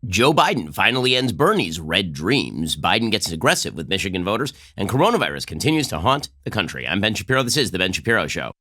Joe Biden finally ends Bernie's red dreams. Biden gets aggressive with Michigan voters, and coronavirus continues to haunt the country. I'm Ben Shapiro. This is The Ben Shapiro Show.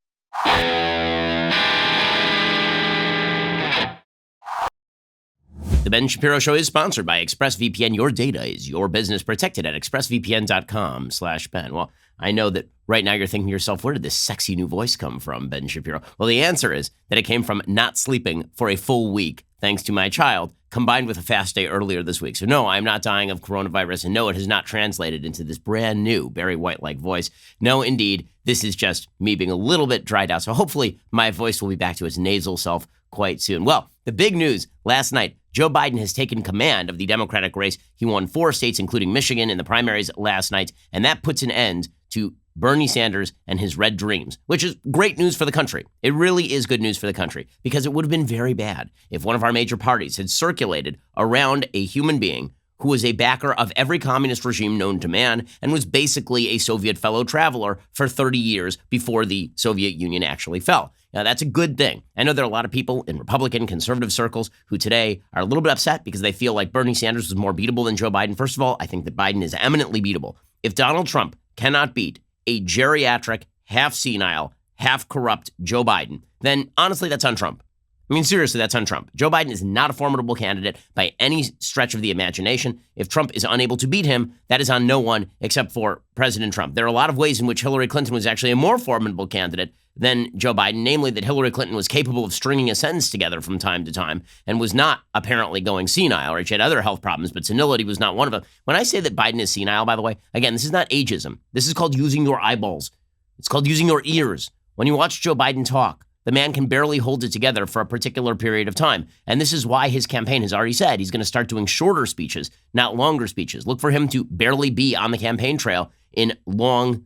The Ben Shapiro Show is sponsored by ExpressVPN. Your data is your business. Protected at expressvpn.com/Ben. Well, I know that right now you're thinking to yourself, where did this sexy new voice come from, Ben Shapiro? Well, the answer is that it came from not sleeping for a full week, thanks to my child, combined with a fast day earlier this week. So no, I'm not dying of coronavirus, and no, it has not translated into this brand new Barry White-like voice. No, indeed, this is just me being a little bit dried out. So hopefully my voice will be back to its nasal self quite soon. Well, the big news last night, Joe Biden has taken command of the Democratic race. He won 4 states, including Michigan, in the primaries last night, and that puts an end to Bernie Sanders and his red dreams, which is great news for the country. It really is good news for the country, because it would have been very bad if one of our major parties had circulated around a human being who was a backer of every communist regime known to man and was basically a Soviet fellow traveler for 30 years before the Soviet Union actually fell. Now, that's a good thing. I know there are a lot of people in Republican conservative circles who today are a little bit upset because they feel like Bernie Sanders was more beatable than Joe Biden. First of all, I think that Biden is eminently beatable. If Donald Trump cannot beat a geriatric, half-senile, half-corrupt Joe Biden, then honestly, that's on Trump. I mean, seriously, that's on Trump. Joe Biden is not a formidable candidate by any stretch of the imagination. If Trump is unable to beat him, that is on no one except for President Trump. There are a lot of ways in which Hillary Clinton was actually a more formidable candidate than Joe Biden, namely that Hillary Clinton was capable of stringing a sentence together from time to time and was not apparently going senile, or she had other health problems, but senility was not one of them. When I say that Biden is senile, by the way, again, this is not ageism. This is called using your eyeballs. It's called using your ears. When you watch Joe Biden talk, the man can barely hold it together for a particular period of time. And this is why his campaign has already said he's going to start doing shorter speeches, not longer speeches. Look for him to barely be on the campaign trail in long,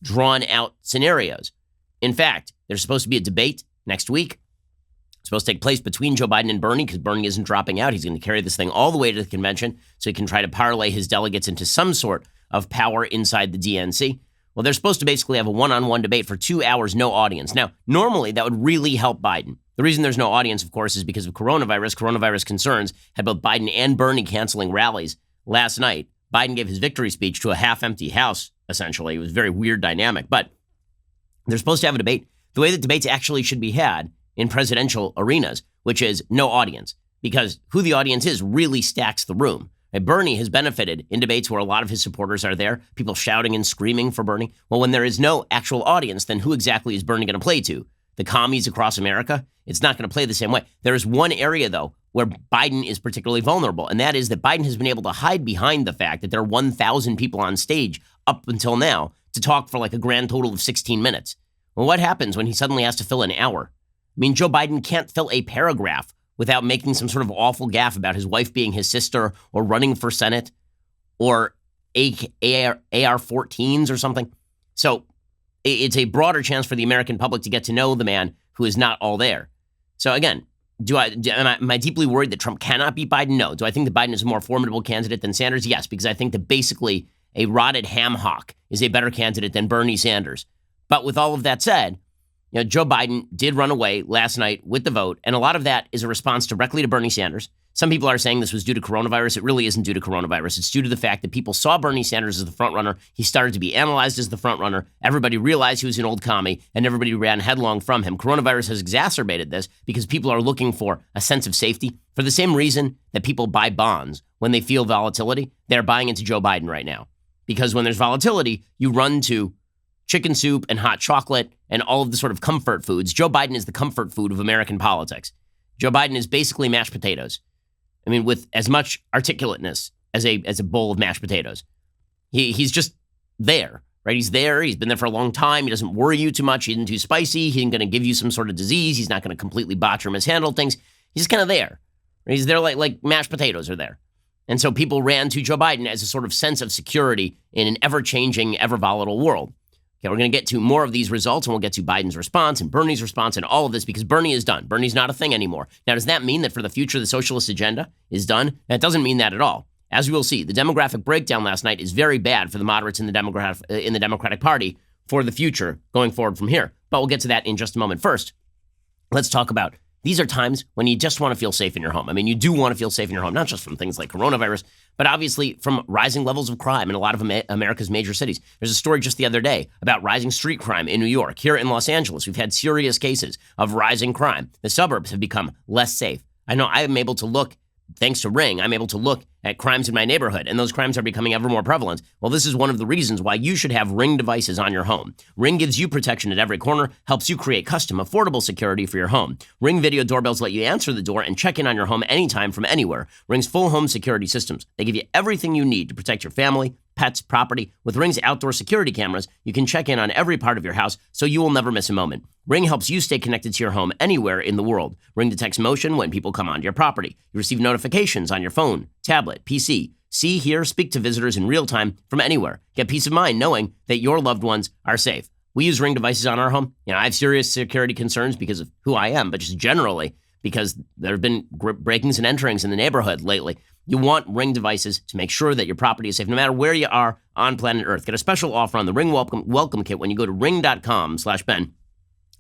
drawn-out scenarios. In fact, there's supposed to be a debate next week. It's supposed to take place between Joe Biden and Bernie because Bernie isn't dropping out. He's going to carry this thing all the way to the convention so he can try to parlay his delegates into some sort of power inside the DNC. Well, they're supposed to basically have a one-on-one debate for 2 hours, no audience. Now, normally that would really help Biden. The reason there's no audience, of course, is because of coronavirus. Coronavirus concerns had both Biden and Bernie canceling rallies last night. Biden gave his victory speech to a half-empty house, essentially. It was a very weird dynamic. But they're supposed to have a debate the way that debates actually should be had in presidential arenas, which is no audience, because who the audience is really stacks the room. And Bernie has benefited in debates where a lot of his supporters are there, people shouting and screaming for Bernie. Well, when there is no actual audience, then who exactly is Bernie going to play to? The commies across America? It's not going to play the same way. There is one area, though, where Biden is particularly vulnerable, and that is that Biden has been able to hide behind the fact that there are 1,000 people on stage up until now to talk for like a grand total of 16 minutes. Well, what happens when he suddenly has to fill an hour? I mean, Joe Biden can't fill a paragraph without making some sort of awful gaffe about his wife being his sister or running for Senate or AR-14s or something. So it's a broader chance for the American public to get to know the man who is not all there. So again, am I deeply worried that Trump cannot beat Biden? No. Do I think that Biden is a more formidable candidate than Sanders? Yes, because I think that basically a rotted ham hock is a better candidate than Bernie Sanders. But with all of that said, Joe Biden did run away last night with the vote, and a lot of that is a response directly to Bernie Sanders. Some people are saying this was due to coronavirus. It really isn't due to coronavirus. It's due to the fact that people saw Bernie Sanders as the front runner. He started to be analyzed as the front runner. Everybody realized he was an old commie, and everybody ran headlong from him. Coronavirus has exacerbated this because people are looking for a sense of safety. For the same reason that people buy bonds when they feel volatility, they're buying into Joe Biden right now. Because when there's volatility, you run to chicken soup and hot chocolate and all of the sort of comfort foods. Joe Biden is the comfort food of American politics. Joe Biden is basically mashed potatoes. I mean, with as much articulateness as a bowl of mashed potatoes. He's just there, right? He's there. He's been there for a long time. He doesn't worry you too much. He isn't too spicy. He isn't going to give you some sort of disease. He's not going to completely botch or mishandle things. He's just kind of there. He's there like mashed potatoes are there. And so people ran to Joe Biden as a sort of sense of security in an ever-changing, ever-volatile world. Okay, we're going to get to more of these results, and we'll get to Biden's response and Bernie's response and all of this because Bernie is done. Bernie's not a thing anymore. Now, does that mean that for the future, the socialist agenda is done? That doesn't mean that at all. As we will see, the demographic breakdown last night is very bad for the moderates in the Democratic Party for the future going forward from here. But we'll get to that in just a moment. First, let's talk about These are times when you just want to feel safe in your home. I mean, you do want to feel safe in your home, not just from things like coronavirus, but obviously from rising levels of crime in a lot of America's major cities. There's a story just the other day about rising street crime in New York. Here in Los Angeles, we've had serious cases of rising crime. The suburbs have become less safe. I know I am able to look, thanks to Ring, I'm able to look at crimes in my neighborhood, and those crimes are becoming ever more prevalent. Well, this is one of the reasons why you should have Ring devices on your home. Ring gives you protection at every corner, helps you create custom, affordable security for your home. Ring video doorbells let you answer the door and check in on your home anytime from anywhere. Ring's full home security systems. They give you everything you need to protect your family, pets, property. With Ring's outdoor security cameras, you can check in on every part of your house so you will never miss a moment. Ring helps you stay connected to your home anywhere in the world. Ring detects motion when people come onto your property. You receive notifications on your phone, tablet, PC. See, hear, speak to visitors in real time from anywhere. Get peace of mind knowing that your loved ones are safe. We use Ring devices on our home. I have serious security concerns because of who I am, but just generally because there have been breakings and enterings in the neighborhood lately. You want Ring devices to make sure that your property is safe no matter where you are on planet Earth. Get a special offer on the Ring Welcome Kit when you go to ring.com/Ben.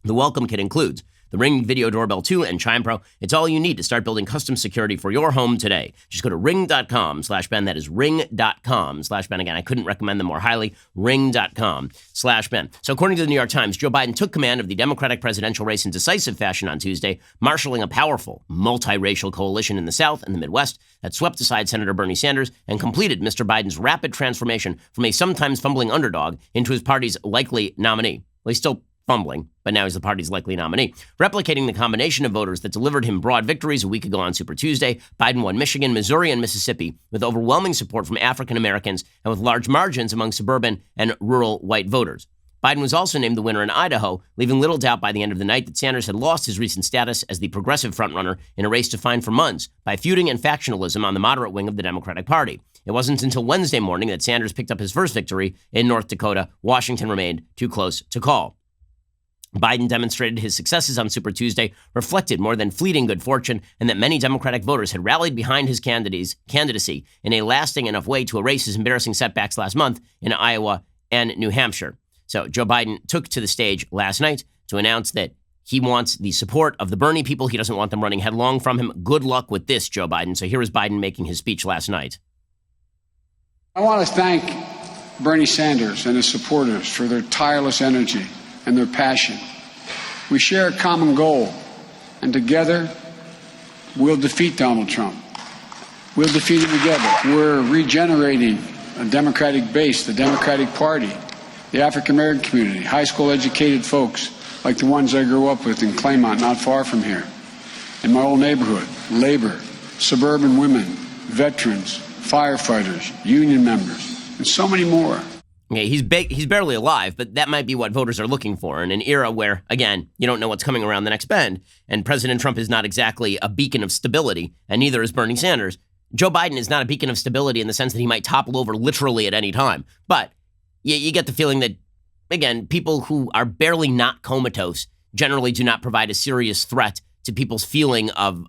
The Welcome Kit includes the Ring Video Doorbell 2 and Chime Pro. It's all you need to start building custom security for your home today. Just go to ring.com/Ben. That is ring.com/Ben. Again, I couldn't recommend them more highly. Ring.com/Ben. So according to the New York Times, Joe Biden took command of the Democratic presidential race in decisive fashion on Tuesday, marshaling a powerful multiracial coalition in the South and the Midwest that swept aside Senator Bernie Sanders and completed Mr. Biden's rapid transformation from a sometimes fumbling underdog into his party's likely nominee. Well, he's still fumbling, but now he's the party's likely nominee. Replicating the combination of voters that delivered him broad victories a week ago on Super Tuesday, Biden won Michigan, Missouri, and Mississippi with overwhelming support from African Americans and with large margins among suburban and rural white voters. Biden was also named the winner in Idaho, leaving little doubt by the end of the night that Sanders had lost his recent status as the progressive frontrunner in a race defined for months by feuding and factionalism on the moderate wing of the Democratic Party. It wasn't until Wednesday morning that Sanders picked up his first victory in North Dakota. Washington remained too close to call. Biden demonstrated his successes on Super Tuesday reflected more than fleeting good fortune and that many Democratic voters had rallied behind his candidacy in a lasting enough way to erase his embarrassing setbacks last month in Iowa and New Hampshire. So Joe Biden took to the stage last night to announce that he wants the support of the Bernie people. He doesn't want them running headlong from him. Good luck with this, Joe Biden. So here is Biden making his speech last night. I want to thank Bernie Sanders and his supporters for their tireless energy and their passion. We share a common goal, and together we'll defeat Donald Trump. We'll defeat him together. We're regenerating a Democratic base, the Democratic Party, the African American community, high school educated folks like the ones I grew up with in Claymont, not far from here. In my old neighborhood, labor, suburban women, veterans, firefighters, union members, and so many more. Okay, he's barely alive, but that might be what voters are looking for in an era where, again, you don't know what's coming around the next bend, and President Trump is not exactly a beacon of stability, and neither is Bernie Sanders. Joe Biden is not a beacon of stability in the sense that he might topple over literally at any time, but you get the feeling that, again, people who are barely not comatose generally do not provide a serious threat to people's feeling of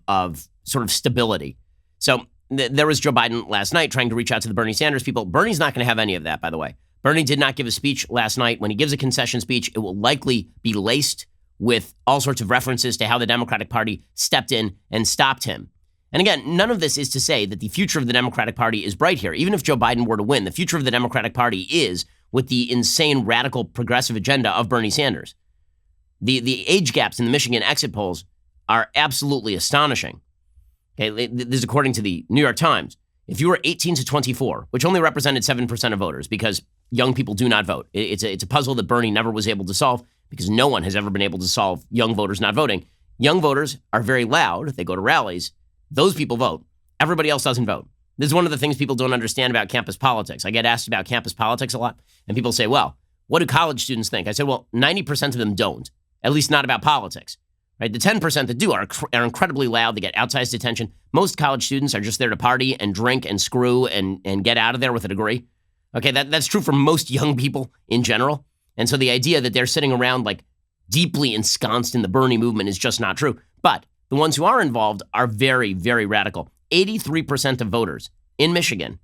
sort of stability. So there was Joe Biden last night trying to reach out to the Bernie Sanders people. Bernie's not going to have any of that, by the way. Bernie did not give a speech last night. When he gives a concession speech, it will likely be laced with all sorts of references to how the Democratic Party stepped in and stopped him. And again, none of this is to say that the future of the Democratic Party is bright here. Even if Joe Biden were to win, the future of the Democratic Party is with the insane, radical, progressive agenda of Bernie Sanders. The age gaps in the Michigan exit polls are absolutely astonishing. Okay, this is according to the New York Times. If you were 18 to 24, which only represented 7% of voters because young people do not vote. It's a puzzle that Bernie never was able to solve because no one has ever been able to solve young voters not voting. Young voters are very loud. They go to rallies. Those people vote. Everybody else doesn't vote. This is one of the things people don't understand about campus politics. I get asked about campus politics a lot, and people say, well, what do college students think? I said, well, 90% of them don't, at least not about politics. Right? The 10% that do are incredibly loud. They get outsized attention. Most college students are just there to party and drink and screw and get out of there with a degree. Okay, that's true for most young people in general. And so the idea that they're sitting around like deeply ensconced in the Bernie movement is just not true. But the ones who are involved are very, very radical. 83% of voters in Michigan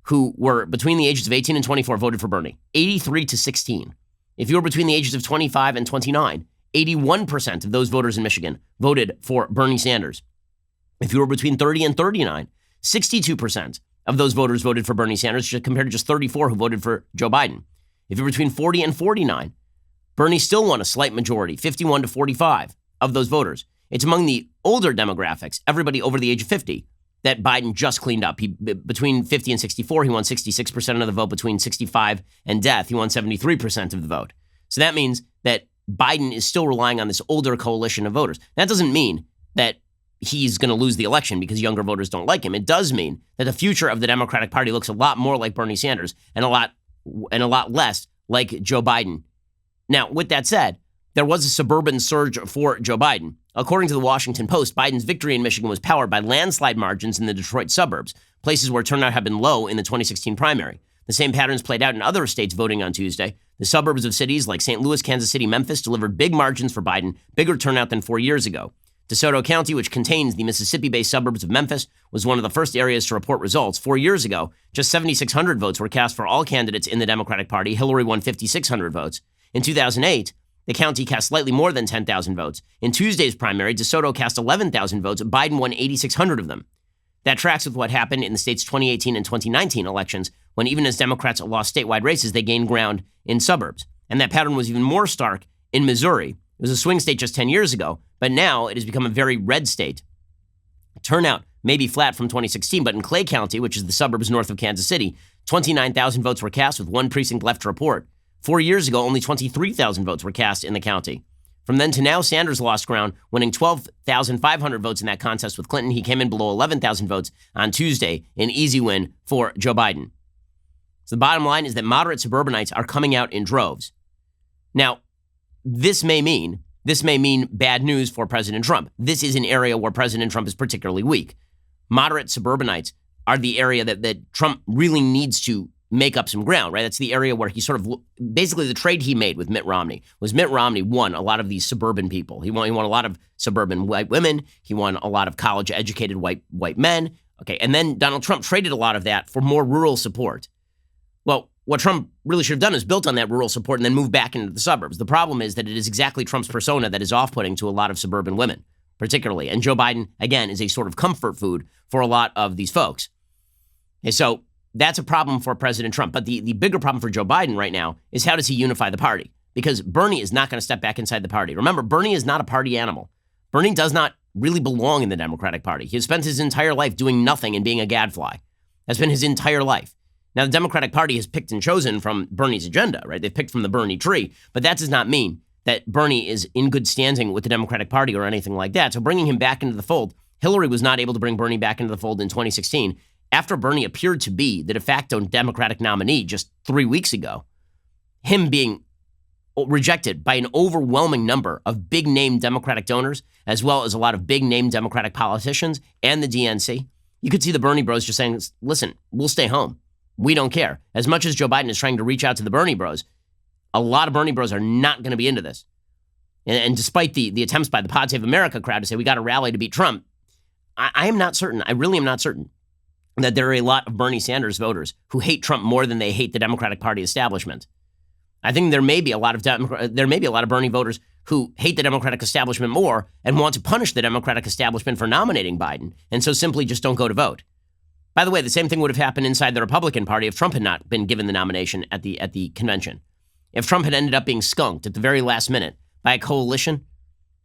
who were between the ages of 18 and 24 voted for Bernie. 83 to 16. If you were between the ages of 25 and 29, 81% of those voters in Michigan voted for Bernie Sanders. If you were between 30 and 39, 62% of those voters voted for Bernie Sanders, compared to just 34 who voted for Joe Biden. If you're between 40 and 49, Bernie still won a slight majority, 51 to 45 of those voters. It's among the older demographics, everybody over the age of 50, that Biden just cleaned up. Between 50 and 64, he won 66% of the vote. Between 65 and death, he won 73% of the vote. So that means that Biden is still relying on this older coalition of voters. That doesn't mean that he's going to lose the election because younger voters don't like him. It does mean that the future of the Democratic Party looks a lot more like Bernie Sanders and a lot less like Joe Biden. Now, with that said, there was a suburban surge for Joe Biden. According to the Washington Post, Biden's victory in Michigan was powered by landslide margins in the Detroit suburbs, places where turnout had been low in the 2016 primary. The same patterns played out in other states voting on Tuesday. The suburbs of cities like St. Louis, Kansas City, Memphis delivered big margins for Biden, bigger turnout than 4 years ago. DeSoto County, which contains the Mississippi-based suburbs of Memphis, was one of the first areas to report results. 4 years ago, just 7,600 votes were cast for all candidates in the Democratic Party. Hillary won 5,600 votes. In 2008, the county cast slightly more than 10,000 votes. In Tuesday's primary, DeSoto cast 11,000 votes. Biden won 8,600 of them. That tracks with what happened in the state's 2018 and 2019 elections, when even as Democrats lost statewide races, they gained ground in suburbs. And that pattern was even more stark in Missouri. It was a swing state just 10 years ago, but now it has become a very red state. Turnout may be flat from 2016, but in Clay County, which is the suburbs north of Kansas City, 29,000 votes were cast with one precinct left to report. 4 years ago, only 23,000 votes were cast in the county. From then to now, Sanders lost ground, winning 12,500 votes in that contest with Clinton. He came in below 11,000 votes on Tuesday, an easy win for Joe Biden. So the bottom line is that moderate suburbanites are coming out in droves. Now, this may mean bad news for President Trump. This is an area where President Trump is particularly weak. Moderate suburbanites are the area that Trump really needs to make up some ground, right? That's the area where he sort of, basically the trade he made with Mitt Romney was Mitt Romney won a lot of these suburban people. He won a lot of suburban white women. He won a lot of college-educated white men. Okay, and then Donald Trump traded a lot of that for more rural support. Well, what Trump really should have done is built on that rural support and then moved back into the suburbs. The problem is that it is exactly Trump's persona that is off-putting to a lot of suburban women, particularly. And Joe Biden, again, is a sort of comfort food for a lot of these folks. And so that's a problem for President Trump. But the bigger problem for Joe Biden right now is how does he unify the party? Because Bernie is not going to step back inside the party. Remember, Bernie is not a party animal. Bernie does not really belong in the Democratic Party. He has spent his entire life doing nothing and being a gadfly. That's been his entire life. Now, the Democratic Party has picked and chosen from Bernie's agenda, right? They've picked from the Bernie tree, but that does not mean that Bernie is in good standing with the Democratic Party or anything like that. So bringing him back into the fold, Hillary was not able to bring Bernie back into the fold in 2016 after Bernie appeared to be the de facto Democratic nominee just 3 weeks ago. Him being rejected by an overwhelming number of big-name Democratic donors, as well as a lot of big-name Democratic politicians and the DNC. You could see the Bernie bros just saying, listen, we'll stay home. We don't care. As much as Joe Biden is trying to reach out to the Bernie bros, a lot of Bernie bros are not going to be into this. And despite the attempts by the Pod Save America crowd to say we got to rally to beat Trump, I am not certain. I really am not certain that there are a lot of Bernie Sanders voters who hate Trump more than they hate the Democratic Party establishment. I think there may be a lot of Bernie voters who hate the Democratic establishment more and want to punish the Democratic establishment for nominating Biden, and so simply just don't go to vote. By the way, the same thing would have happened inside the Republican Party if Trump had not been given the nomination at the convention. If Trump had ended up being skunked at the very last minute by a coalition,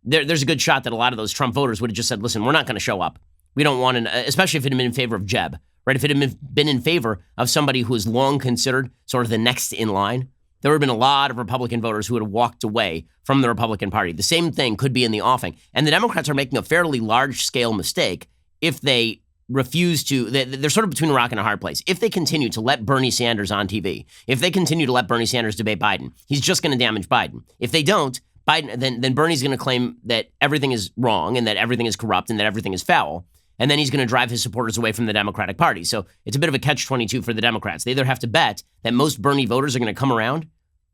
there's a good shot that a lot of those Trump voters would have just said, listen, we're not going to show up. We don't want to, especially if it had been in favor of Jeb, right? If it had been in favor of somebody who is long considered sort of the next in line, there would have been a lot of Republican voters who would have walked away from the Republican Party. The same thing could be in the offing. And the Democrats are making a fairly large-scale mistake if they refuse to, they're sort of between a rock and a hard place. If they continue to let Bernie Sanders on TV, if they continue to let Bernie Sanders debate Biden, he's just going to damage Biden. If they don't, Biden, then Bernie's going to claim that everything is wrong and that everything is corrupt and that everything is foul. And then he's going to drive his supporters away from the Democratic Party. So it's a bit of a catch-22 for the Democrats. They either have to bet that most Bernie voters are going to come around,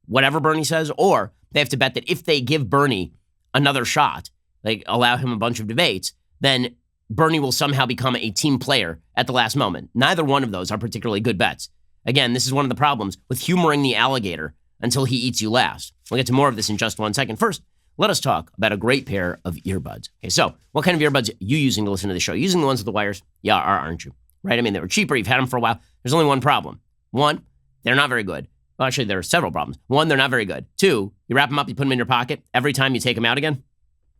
whatever Bernie says, or they have to bet that if they give Bernie another shot, like allow him a bunch of debates, then Bernie will somehow become a team player at the last moment. Neither one of those are particularly good bets. Again, this is one of the problems with humoring the alligator until he eats you last. We'll get to more of this in just 1 second. First, let us talk about a great pair of earbuds. Okay, so what kind of earbuds are you using to listen to the show? Using the ones with the wires? Yeah, aren't you? Right? I mean, they were cheaper. You've had them for a while. There's only one problem. One, they're not very good. Well, actually, there are several problems. One, they're not very good. Two, you wrap them up, you put them in your pocket. Every time you take them out again,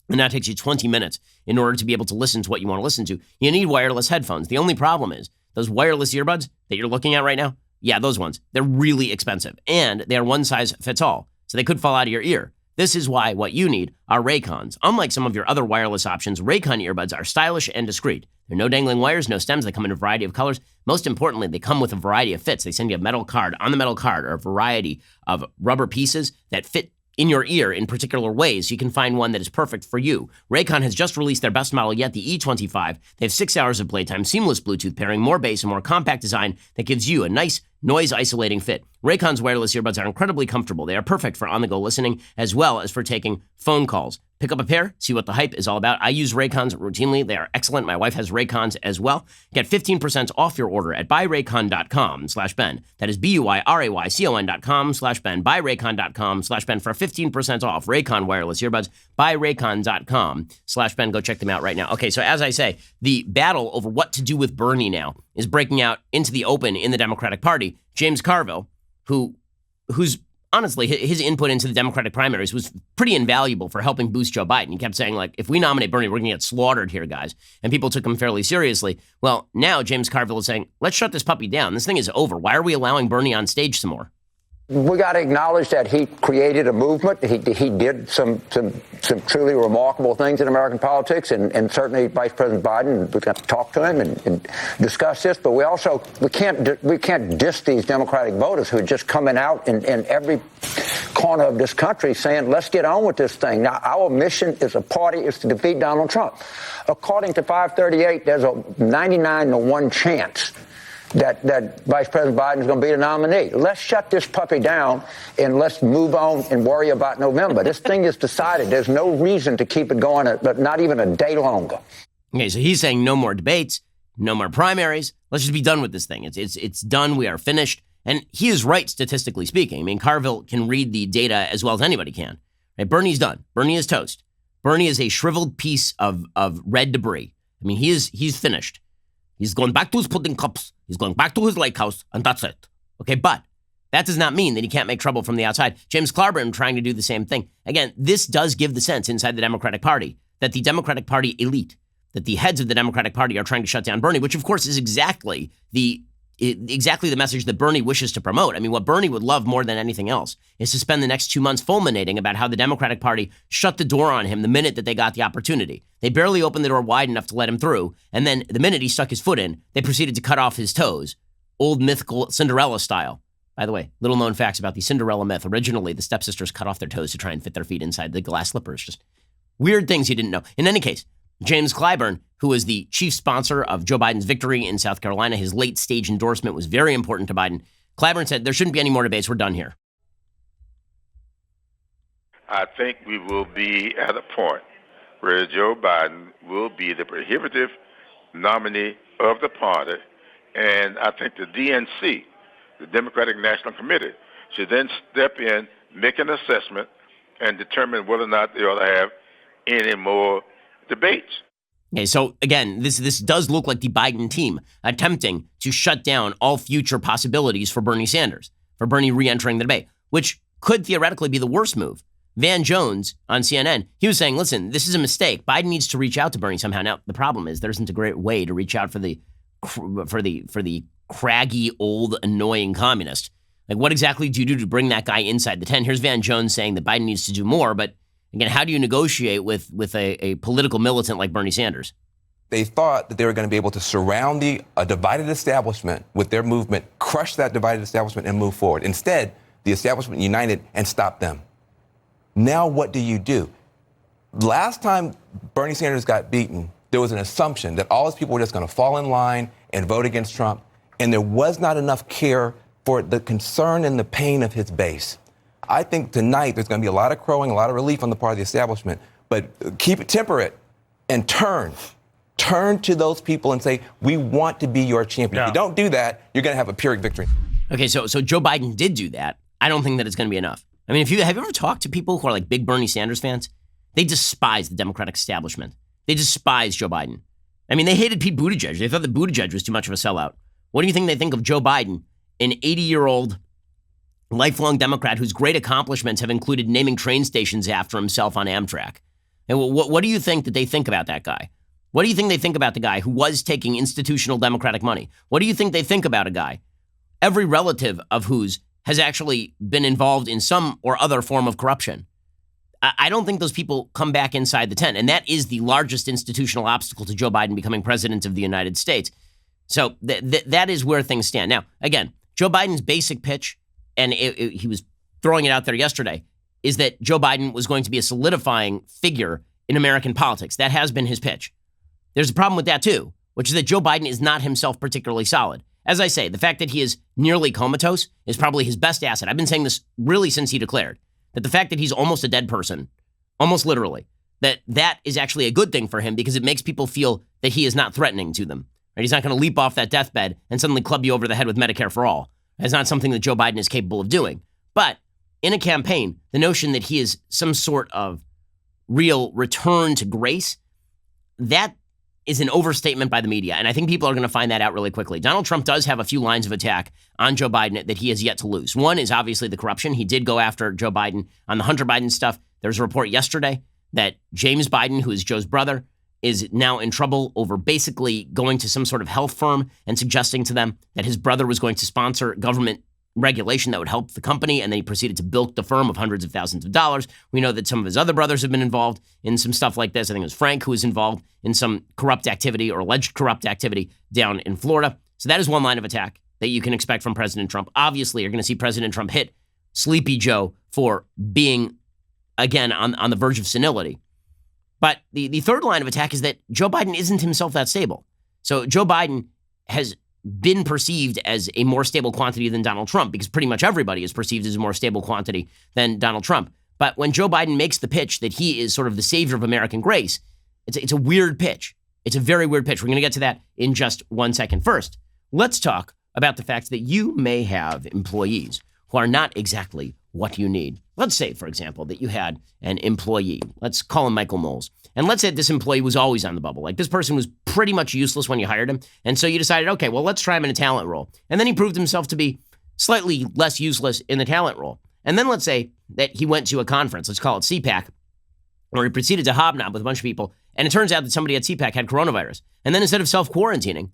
and that takes you 20 minutes in order to be able to listen to what you want to listen to. You need wireless headphones. The only problem is those wireless earbuds that you're looking at right now, yeah, those ones, they're really expensive. And they are one size fits all. So they could fall out of your ear. This is why what you need are Raycons. Unlike some of your other wireless options, Raycon earbuds are stylish and discreet. There are no dangling wires, no stems. They come in a variety of colors. Most importantly, they come with a variety of fits. They send you a metal card. On the metal card are a variety of rubber pieces that fit in your ear in particular ways. You can find one that is perfect for you. Raycon has just released their best model yet, the E25. They have 6 hours of playtime, seamless Bluetooth pairing, more bass, and more compact design that gives you a nice noise-isolating fit. Raycon's wireless earbuds are incredibly comfortable. They are perfect for on-the-go listening as well as for taking phone calls. Pick up a pair, see what the hype is all about. I use Raycons routinely. They are excellent. My wife has Raycons as well. Get 15% off your order at buyraycon.com/Ben. That is BUYRAYCON.com/Ben. Buyraycon.com/Ben for 15% off Raycon wireless earbuds. Buyraycon.com/Ben. Go check them out right now. Okay, so as I say, the battle over what to do with Bernie now is breaking out into the open in the Democratic Party. James Carville, who's honestly, his input into the Democratic primaries was pretty invaluable for helping boost Joe Biden. He kept saying, like, if we nominate Bernie, we're going to get slaughtered here, guys. And people took him fairly seriously. Well, now James Carville is saying, let's shut this puppy down. This thing is over. Why are we allowing Bernie on stage some more? We got to acknowledge that he created a movement. He did some truly remarkable things in American politics, and certainly Vice President Biden. We got to talk to him and discuss this. But we can't diss these Democratic voters who are just coming out in every corner of this country saying, let's get on with this thing. Now, our mission as a party is to defeat Donald Trump. According to 538, there's a 99-1 chance that Vice President Biden is going to be the nominee. Let's shut this puppy down and let's move on and worry about November. This thing is decided. There's no reason to keep it going, but not even a day longer. Okay, so he's saying no more debates, no more primaries. Let's just be done with this thing. It's done. We are finished. And he is right, statistically speaking. I mean, Carville can read the data as well as anybody can. Right? Bernie's done. Bernie is toast. Bernie is a shriveled piece of red debris. I mean, he's finished. He's going back to his pudding cups. He's going back to his lake house, and that's it. Okay, but that does not mean that he can't make trouble from the outside. James Clyburn trying to do the same thing. Again, this does give the sense inside the Democratic Party that the Democratic Party elite, that the heads of the Democratic Party are trying to shut down Bernie, which of course is exactly the message that Bernie wishes to promote. I mean, what Bernie would love more than anything else is to spend the next 2 months fulminating about how the Democratic Party shut the door on him the minute that they got the opportunity. They barely opened the door wide enough to let him through, and then the minute he stuck his foot in, they proceeded to cut off his toes, old mythical Cinderella style. By the way, little known facts about the Cinderella myth. Originally, the stepsisters cut off their toes to try and fit their feet inside the glass slippers. Just weird things you didn't know. In any case, James Clyburn, who is the chief sponsor of Joe Biden's victory in South Carolina, his late stage endorsement was very important to Biden. Clyburn said there shouldn't be any more debates. We're done here. I think we will be at a point where Joe Biden will be the prohibitive nominee of the party. And I think the DNC, the Democratic National Committee, should then step in, make an assessment, and determine whether or not they ought to have any more debates. Okay, so again, this does look like the Biden team attempting to shut down all future possibilities for Bernie Sanders, for Bernie re-entering the debate, which could theoretically be the worst move. Van Jones on CNN, he was saying, listen, this is a mistake. Biden needs to reach out to Bernie somehow. Now, the problem is there isn't a great way to reach out for the craggy, old, annoying communist. Like, what exactly do you do to bring that guy inside the tent? Here's Van Jones saying that Biden needs to do more, but again, how do you negotiate with a political militant like Bernie Sanders? They thought that they were going to be able to surround a divided establishment with their movement, crush that divided establishment, and move forward. Instead, the establishment united and stopped them. Now what do? Last time Bernie Sanders got beaten, there was an assumption that all his people were just going to fall in line and vote against Trump, and there was not enough care for the concern and the pain of his base. I think tonight there's going to be a lot of crowing, a lot of relief on the part of the establishment, but temper it and turn to those people and say, we want to be your champion. Yeah. If you don't do that, you're going to have a Pyrrhic victory. Okay, so Joe Biden did do that. I don't think that it's going to be enough. I mean, have you ever talked to people who are like big Bernie Sanders fans? They despise the Democratic establishment. They despise Joe Biden. I mean, they hated Pete Buttigieg. They thought that Buttigieg was too much of a sellout. What do you think they think of Joe Biden, an 80-year-old lifelong Democrat whose great accomplishments have included naming train stations after himself on Amtrak? And what do you think that they think about that guy? What do you think they think about the guy who was taking institutional Democratic money? What do you think they think about a guy, every relative of whose has actually been involved in some or other form of corruption? I don't think those people come back inside the tent. And that is the largest institutional obstacle to Joe Biden becoming president of the United States. So that is where things stand. Now, again, Joe Biden's basic pitch, and he was throwing it out there yesterday, is that Joe Biden was going to be a solidifying figure in American politics. That has been his pitch. There's a problem with that, too, which is that Joe Biden is not himself particularly solid. As I say, the fact that he is nearly comatose is probably his best asset. I've been saying this really since he declared. That the fact that he's almost a dead person, almost literally, that is actually a good thing for him because it makes people feel that he is not threatening to them. Right? He's not going to leap off that deathbed and suddenly club you over the head with Medicare for all. That's not something that Joe Biden is capable of doing. But in a campaign, the notion that he is some sort of real return to grace, that is an overstatement by the media. And I think people are going to find that out really quickly. Donald Trump does have a few lines of attack on Joe Biden that he has yet to lose. One is obviously the corruption. He did go after Joe Biden on the Hunter Biden stuff. There was a report yesterday that James Biden, who is Joe's brother, is now in trouble over basically going to some sort of health firm and suggesting to them that his brother was going to sponsor government regulation that would help the company, and then he proceeded to bilk the firm of hundreds of thousands of dollars. We know that some of his other brothers have been involved in some stuff like this. I think it was Frank who was involved in some corrupt activity or alleged corrupt activity down in Florida. So that is one line of attack that you can expect from President Trump. Obviously, you're going to see President Trump hit Sleepy Joe for being, again, on the verge of senility. But the third line of attack is that Joe Biden isn't himself that stable. So Joe Biden has been perceived as a more stable quantity than Donald Trump because pretty much everybody is perceived as a more stable quantity than Donald Trump. But when Joe Biden makes the pitch that he is sort of the savior of American grace, it's a weird pitch. It's a very weird pitch. We're going to get to that in just 1 second. First, let's talk about the fact that you may have employees who are not exactly what you need. Let's say, for example, that you had an employee. Let's call him Michael Knowles. And let's say this employee was always on the bubble. Like this person was pretty much useless when you hired him. And so you decided, okay, well, let's try him in a talent role. And then he proved himself to be slightly less useless in the talent role. And then let's say that he went to a conference, let's call it CPAC, where he proceeded to hobnob with a bunch of people. And it turns out that somebody at CPAC had coronavirus. And then instead of self-quarantining,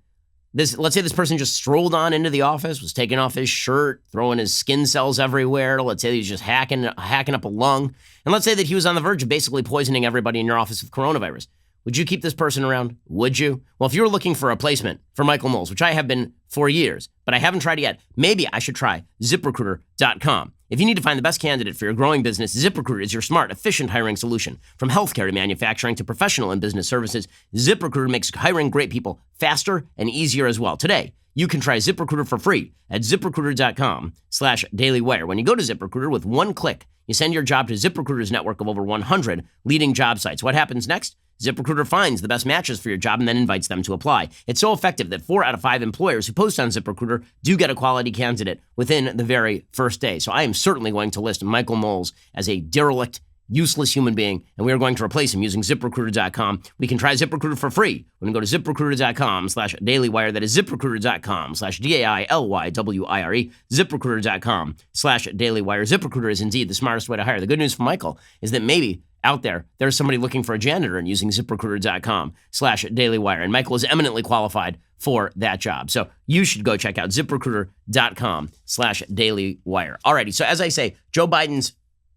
let's say this person just strolled on into the office, was taking off his shirt, throwing his skin cells everywhere. Let's say he was just hacking up a lung. And let's say that he was on the verge of basically poisoning everybody in your office with coronavirus. Would you keep this person around? Would you? Well, if you were looking for a replacement for Michael Knowles, which I have been for years, but I haven't tried it yet, maybe I should try ZipRecruiter.com. If you need to find the best candidate for your growing business, ZipRecruiter is your smart, efficient hiring solution. From healthcare to manufacturing to professional and business services, ZipRecruiter makes hiring great people faster and easier as well. Today, you can try ZipRecruiter for free at ZipRecruiter.com/dailywire. When you go to ZipRecruiter with one click, you send your job to ZipRecruiter's network of over 100 leading job sites. What happens next? ZipRecruiter finds the best matches for your job and then invites them to apply. It's so effective that 4 out of 5 employers who post on ZipRecruiter do get a quality candidate within the very first day. So I am certainly going to list Michael Knowles as a derelict, useless human being, and we are going to replace him using ZipRecruiter.com. We can try ZipRecruiter for free when you go to ZipRecruiter.com/dailywire. That is ZipRecruiter.com/DAILYWIRE. ZipRecruiter.com/dailywire. ZipRecruiter is indeed the smartest way to hire. The good news for Michael is that maybe out there's somebody looking for a janitor and using ZipRecruiter.com/dailywire. And Michael is eminently qualified for that job. So you should go check out ZipRecruiter.com/dailywire. Alrighty. So as I say, Joe Biden's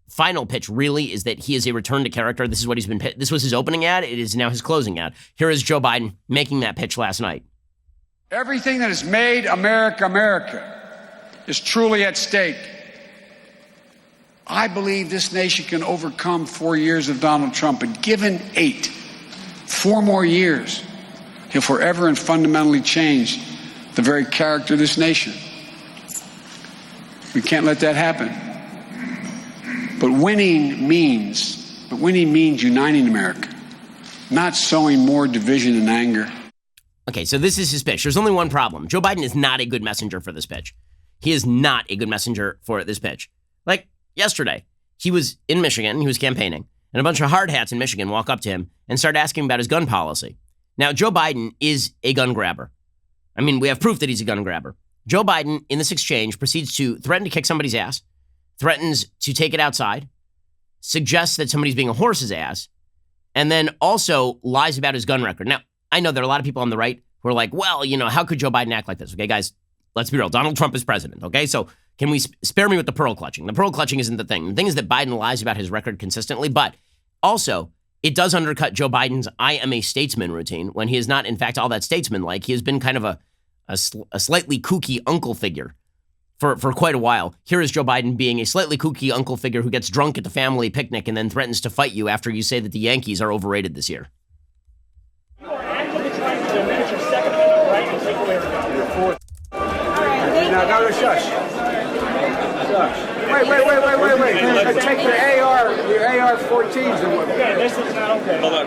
final pitch really is that he is a return to character. This is what this was his opening ad. It is now his closing ad. Here is Joe Biden making that pitch last night. Everything that has made America America is truly at stake. I believe this nation can overcome 4 years of Donald Trump, but given 4 more years, he'll forever and fundamentally change the very character of this nation. We can't let that happen. But winning means uniting America, not sowing more division and anger. Okay, so this is his pitch. There's only one problem. Joe Biden is not a good messenger for this pitch. He is not a good messenger for this pitch. Like yesterday, he was in Michigan, he was campaigning, And a bunch of hard hats in Michigan walk up to him and start asking about his gun policy. Now, Joe Biden is a gun grabber. I mean, we have proof that he's a gun grabber. Joe Biden, in this exchange, proceeds to threaten to kick somebody's ass, threatens to take it outside, suggests that somebody's being a horse's ass, and then also lies about his gun record. Now, I know there are a lot of people on the right who are like, well, how could Joe Biden act like this? Okay, guys, let's be real. Donald Trump is president, okay? So can we spare me with the pearl clutching? The pearl clutching isn't the thing. The thing is that Biden lies about his record consistently, but also it does undercut Joe Biden's I am a statesman routine when he is not, in fact, all that statesman-like. He has been kind of a slightly kooky uncle figure for quite a while. Here is Joe Biden being a slightly kooky uncle figure who gets drunk at the family picnic and then threatens to fight you after you say that the Yankees are overrated this year. You are actively trying to diminish your Second Amendment right and take away our gun. Now, shush. Wait. Take your AR-14s and what? Okay, this is not okay. Hold on.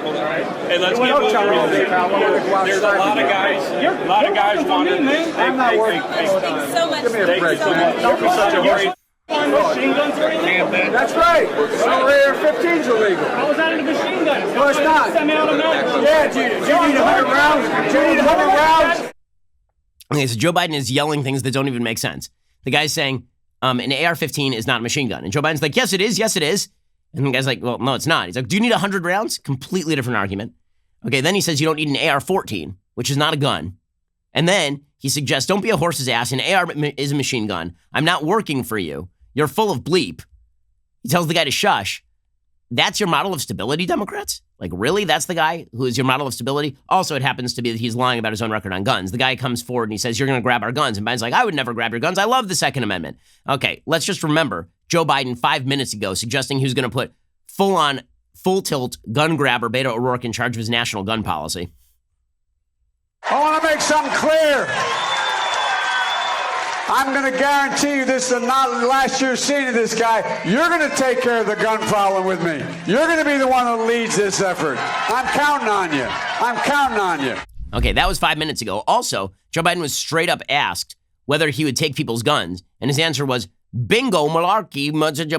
Hey, let's get Don't tell me moving. this, pal. I want to go outside. There's a lot of guys wanting. I'm not working. Thanks so much. Give me a break, so man. much. Don't be such a worry. Machine guns are illegal. That's right. So AR-15's illegal. How is that in a machine gun? No, it's not. Semi-automatic. Yeah, do you need 100 rounds? Do you need 100 rounds? Okay, so Joe Biden is yelling things that don't even make sense. The guy's saying an AR-15 is not a machine gun. And Joe Biden's like, yes, it is. And the guy's like, well, no, it's not. He's like, do you need 100 rounds? Completely different argument. Okay, then he says you don't need an AR-14, which is not a gun. And then he suggests, don't be a horse's ass. An AR is a machine gun. I'm not working for you. You're full of bleep. He tells the guy to shush. That's your model of stability, Democrats? Like, really? That's the guy who is your model of stability? Also, it happens to be that he's lying about his own record on guns. The guy comes forward and he says, you're going to grab our guns. And Biden's like, I would never grab your guns. I love the Second Amendment. Okay, let's just remember Joe Biden 5 minutes ago suggesting he was going to put full-on, full-tilt gun grabber Beto O'Rourke in charge of his national gun policy. I want to make something clear. I'm going to guarantee you this is not last year's scene of this guy. You're going to take care of the gun problem with me. You're going to be the one that leads this effort. I'm counting on you. Okay, that was 5 minutes ago. Also, Joe Biden was straight up asked whether he would take people's guns, and his answer was, bingo, malarkey,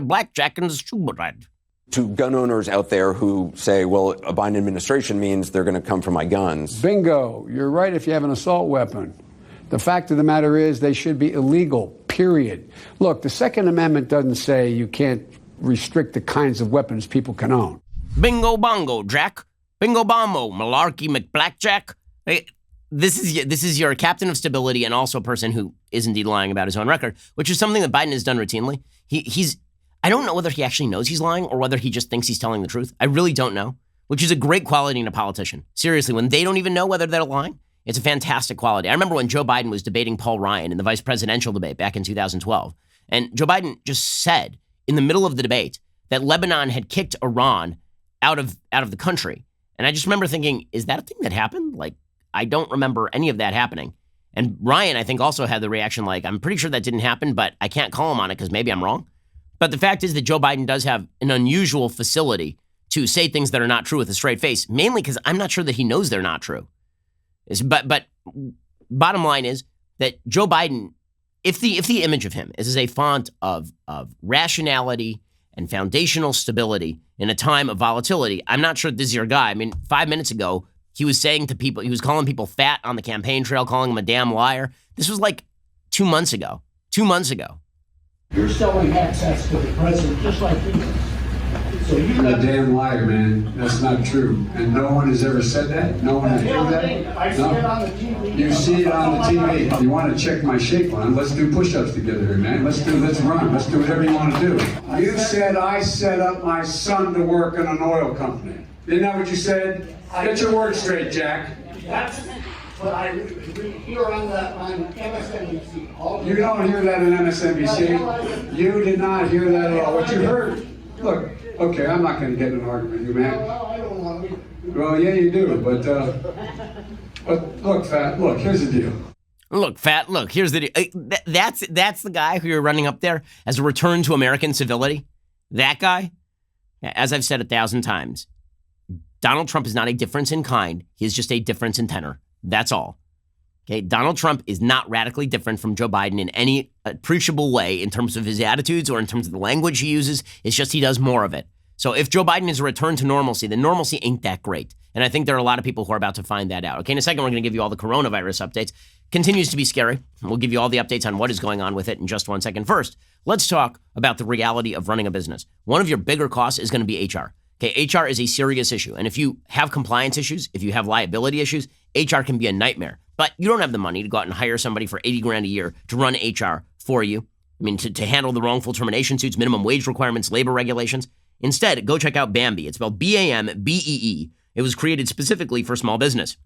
blackjack, and scuba dive. To gun owners out there who say, well, a Biden administration means they're going to come for my guns. Bingo. You're right if you have an assault weapon. The fact of the matter is they should be illegal, period. Look, the Second Amendment doesn't say you can't restrict the kinds of weapons people can own. Bingo bongo, Jack. Bingo bombo, malarkey, McBlackjack. Hey, this is your captain of stability and also a person who is indeed lying about his own record, which is something that Biden has done routinely. I don't know whether he actually knows he's lying or whether he just thinks he's telling the truth. I really don't know, which is a great quality in a politician. Seriously, when they don't even know whether they're lying, it's a fantastic quality. I remember when Joe Biden was debating Paul Ryan in the vice presidential debate back in 2012. And Joe Biden just said in the middle of the debate that Lebanon had kicked Iran out of the country. And I just remember thinking, is that a thing that happened? Like, I don't remember any of that happening. And Ryan, I think, also had the reaction like, I'm pretty sure that didn't happen, but I can't call him on it because maybe I'm wrong. But the fact is that Joe Biden does have an unusual facility to say things that are not true with a straight face, mainly because I'm not sure that he knows they're not true. But bottom line is that Joe Biden, if the image of him is as a font of rationality and foundational stability in a time of volatility, I'm not sure this is your guy. I mean, 5 minutes ago, he was saying to people, he was calling people fat on the campaign trail, calling them a damn liar. This was like 2 months ago. 2 months ago. You're selling access to the president just like he is. So You're a damn liar, man. That's not true. And no one has ever said that? No one has heard that? I see it on the TV. You see it on the TV. You want to check my shape line? Let's do push-ups together here, man. Let's run. Let's do whatever you want to do. You said I set up my son to work in an oil company. Isn't that what you said? Get your words straight, Jack. That's what I hear on MSNBC. You don't hear that on MSNBC. You did not hear that at all. What you heard, look, okay, I'm not going to get in an argument with you, man. Well, I don't want to. Well, yeah, you do, but look, fat, look, here's the deal. Look, fat, look, here's the deal. That's the guy who you're running up there as a return to American civility? That guy? As I've said 1,000 times, Donald Trump is not a difference in kind. He is just a difference in tenor. That's all. Okay, Donald Trump is not radically different from Joe Biden in any appreciable way in terms of his attitudes or in terms of the language he uses. It's just he does more of it. So if Joe Biden is a return to normalcy, then normalcy ain't that great. And I think there are a lot of people who are about to find that out. Okay, in a second, we're going to give you all the coronavirus updates. Continues to be scary. We'll give you all the updates on what is going on with it in just 1 second. First, let's talk about the reality of running a business. One of your bigger costs is going to be HR. Okay, HR is a serious issue. And if you have compliance issues, if you have liability issues, HR can be a nightmare. But you don't have the money to go out and hire somebody for $80,000 a year to run HR for you. I mean, to handle the wrongful termination suits, minimum wage requirements, labor regulations. Instead, go check out Bambee. It's spelled BAMBEE. It was created specifically for small business.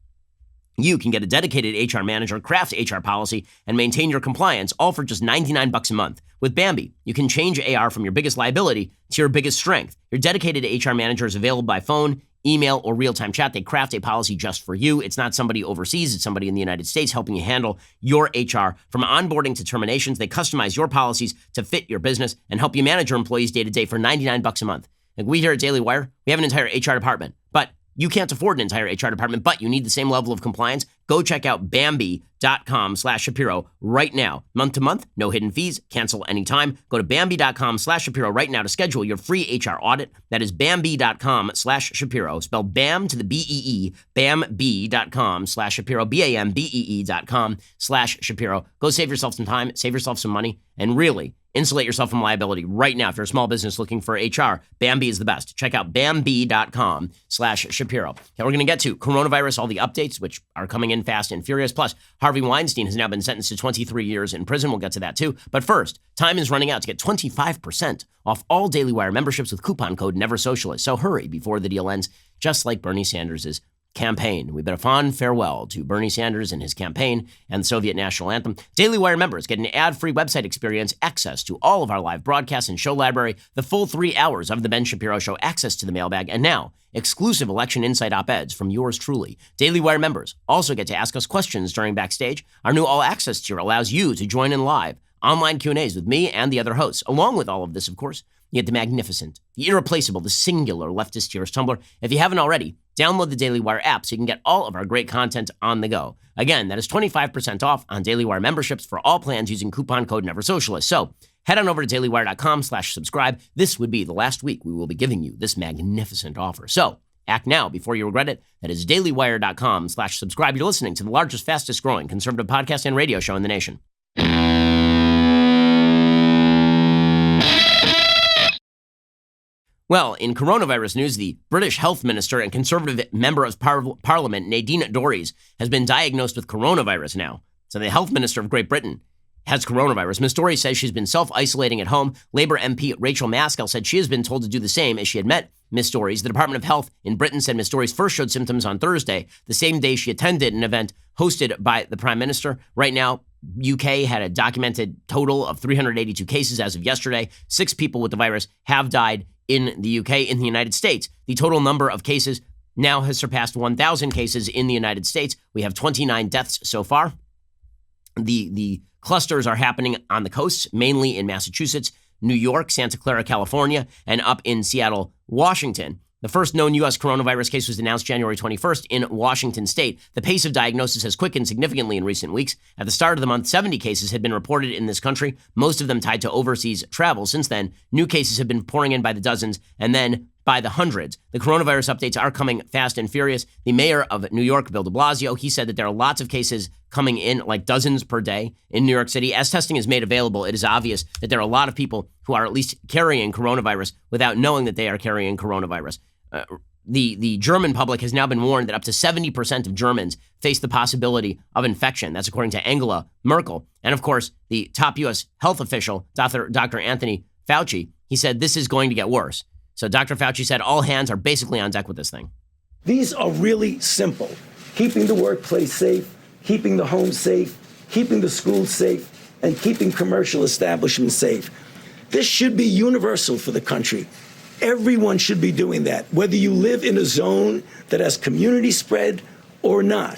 You can get a dedicated HR manager, craft HR policy, and maintain your compliance, all for just $99 a month. With Bambee, you can change AR from your biggest liability to your biggest strength. Your dedicated HR manager is available by phone, email, or real-time chat. They craft a policy just for you. It's not somebody overseas. It's somebody in the United States helping you handle your HR. From onboarding to terminations, they customize your policies to fit your business and help you manage your employees day-to-day for $99 a month. Like we here at Daily Wire, we have an entire HR department, but you can't afford an entire HR department, but you need the same level of compliance. Go check out Bambee.com/Shapiro right now. Month to month, no hidden fees, cancel anytime. Go to Bambee.com/Shapiro right now to schedule your free HR audit. That is Bambee.com/Shapiro, spelled BAM to the BEE, Bambee.com/Shapiro, BAMBEE.com/Shapiro. Go save yourself some time, save yourself some money, and really insulate yourself from liability right now. If you're a small business looking for HR, Bambee is the best. Check out Bambee.com/Shapiro. Now we're going to get to coronavirus, all the updates, which are coming in fast and furious. Plus, Harvey Weinstein has now been sentenced to 23 years in prison. We'll get to that too. But first, time is running out to get 25% off all Daily Wire memberships with coupon code NEVERSOCIALIST. So hurry before the deal ends, just like Bernie Sanders' campaign. We bid a fond farewell to Bernie Sanders and his campaign and the Soviet national anthem. Daily Wire members get an ad-free website experience, access to all of our live broadcasts and show library, the full 3 hours of The Ben Shapiro Show, access to the mailbag, and now exclusive election insight op-eds from yours truly. Daily Wire members also get to ask us questions during Backstage. Our new all-access tier allows you to join in live online Q&As with me and the other hosts. Along with all of this, of course, you get the magnificent, the irreplaceable, the singular leftist tears tumbler. If you haven't already, download the Daily Wire app so you can get all of our great content on the go. Again, that is 25% off on Daily Wire memberships for all plans using coupon code NEVERSOCIALIST. So head on over to dailywire.com/subscribe. This would be the last week we will be giving you this magnificent offer. So act now before you regret it. That is dailywire.com/subscribe. You're listening to the largest, fastest growing conservative podcast and radio show in the nation. Well, in coronavirus news, the British health minister and conservative member of parliament, Nadine Dorries, has been diagnosed with coronavirus now. So the health minister of Great Britain has coronavirus. Ms. Dorries says she's been self-isolating at home. Labour MP Rachel Maskell said she has been told to do the same as she had met Ms. Dorries. The Department of Health in Britain said Ms. Dorries first showed symptoms on Thursday, the same day she attended an event hosted by the Prime Minister. Right now, UK had a documented total of 382 cases as of yesterday. 6 people with the virus have died in the UK. In the United States, the total number of cases now has surpassed 1,000 cases in the United States. We have 29 deaths so far. The clusters are happening on the coasts, mainly in Massachusetts, New York, Santa Clara, California, and up in Seattle, Washington. The first known U.S. coronavirus case was announced January 21st in Washington state. The pace of diagnosis has quickened significantly in recent weeks. At the start of the month, 70 cases had been reported in this country, most of them tied to overseas travel. Since then, new cases have been pouring in by the dozens and then by the hundreds. The coronavirus updates are coming fast and furious. The mayor of New York, Bill de Blasio, he said that there are lots of cases coming in, like dozens per day in New York City. As testing is made available, it is obvious that there are a lot of people who are at least carrying coronavirus without knowing that they are carrying coronavirus. The German public has now been warned that up to 70% of Germans face the possibility of infection. That's according to Angela Merkel. And of course, the top U.S. health official, Dr. Anthony Fauci, he said this is going to get worse. So Dr. Fauci said all hands are basically on deck with this thing. These are really simple. Keeping the workplace safe, keeping the home safe, keeping the schools safe, and keeping commercial establishments safe. This should be universal for the country. Everyone should be doing that, whether you live in a zone that has community spread or not.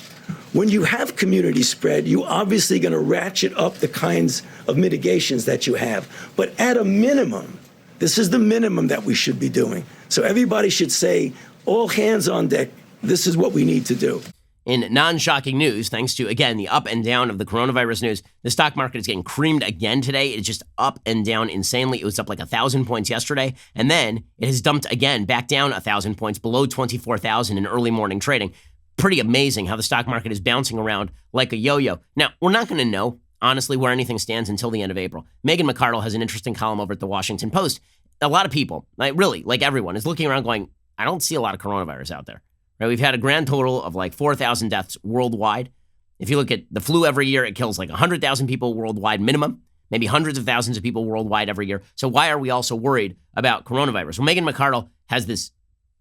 When you have community spread, you're obviously going to ratchet up the kinds of mitigations that you have. But at a minimum, this is the minimum that we should be doing. So everybody should say, all hands on deck, this is what we need to do. In non-shocking news, thanks to, again, the up and down of the coronavirus news, the stock market is getting creamed again today. It's just up and down insanely. It was up like 1,000 points yesterday, and then it has dumped again back down 1,000 points below 24,000 in early morning trading. Pretty amazing how the stock market is bouncing around like a yo-yo. Now, we're not going to know, honestly, where anything stands until the end of April. Megan McArdle has an interesting column over at the Washington Post. A lot of people, like everyone, is looking around going, I don't see a lot of coronavirus out there. Right? We've had a grand total of like 4,000 deaths worldwide. If you look at the flu every year, it kills like 100,000 people worldwide minimum, maybe hundreds of thousands of people worldwide every year. So why are we also worried about coronavirus? Well, Megan McArdle has this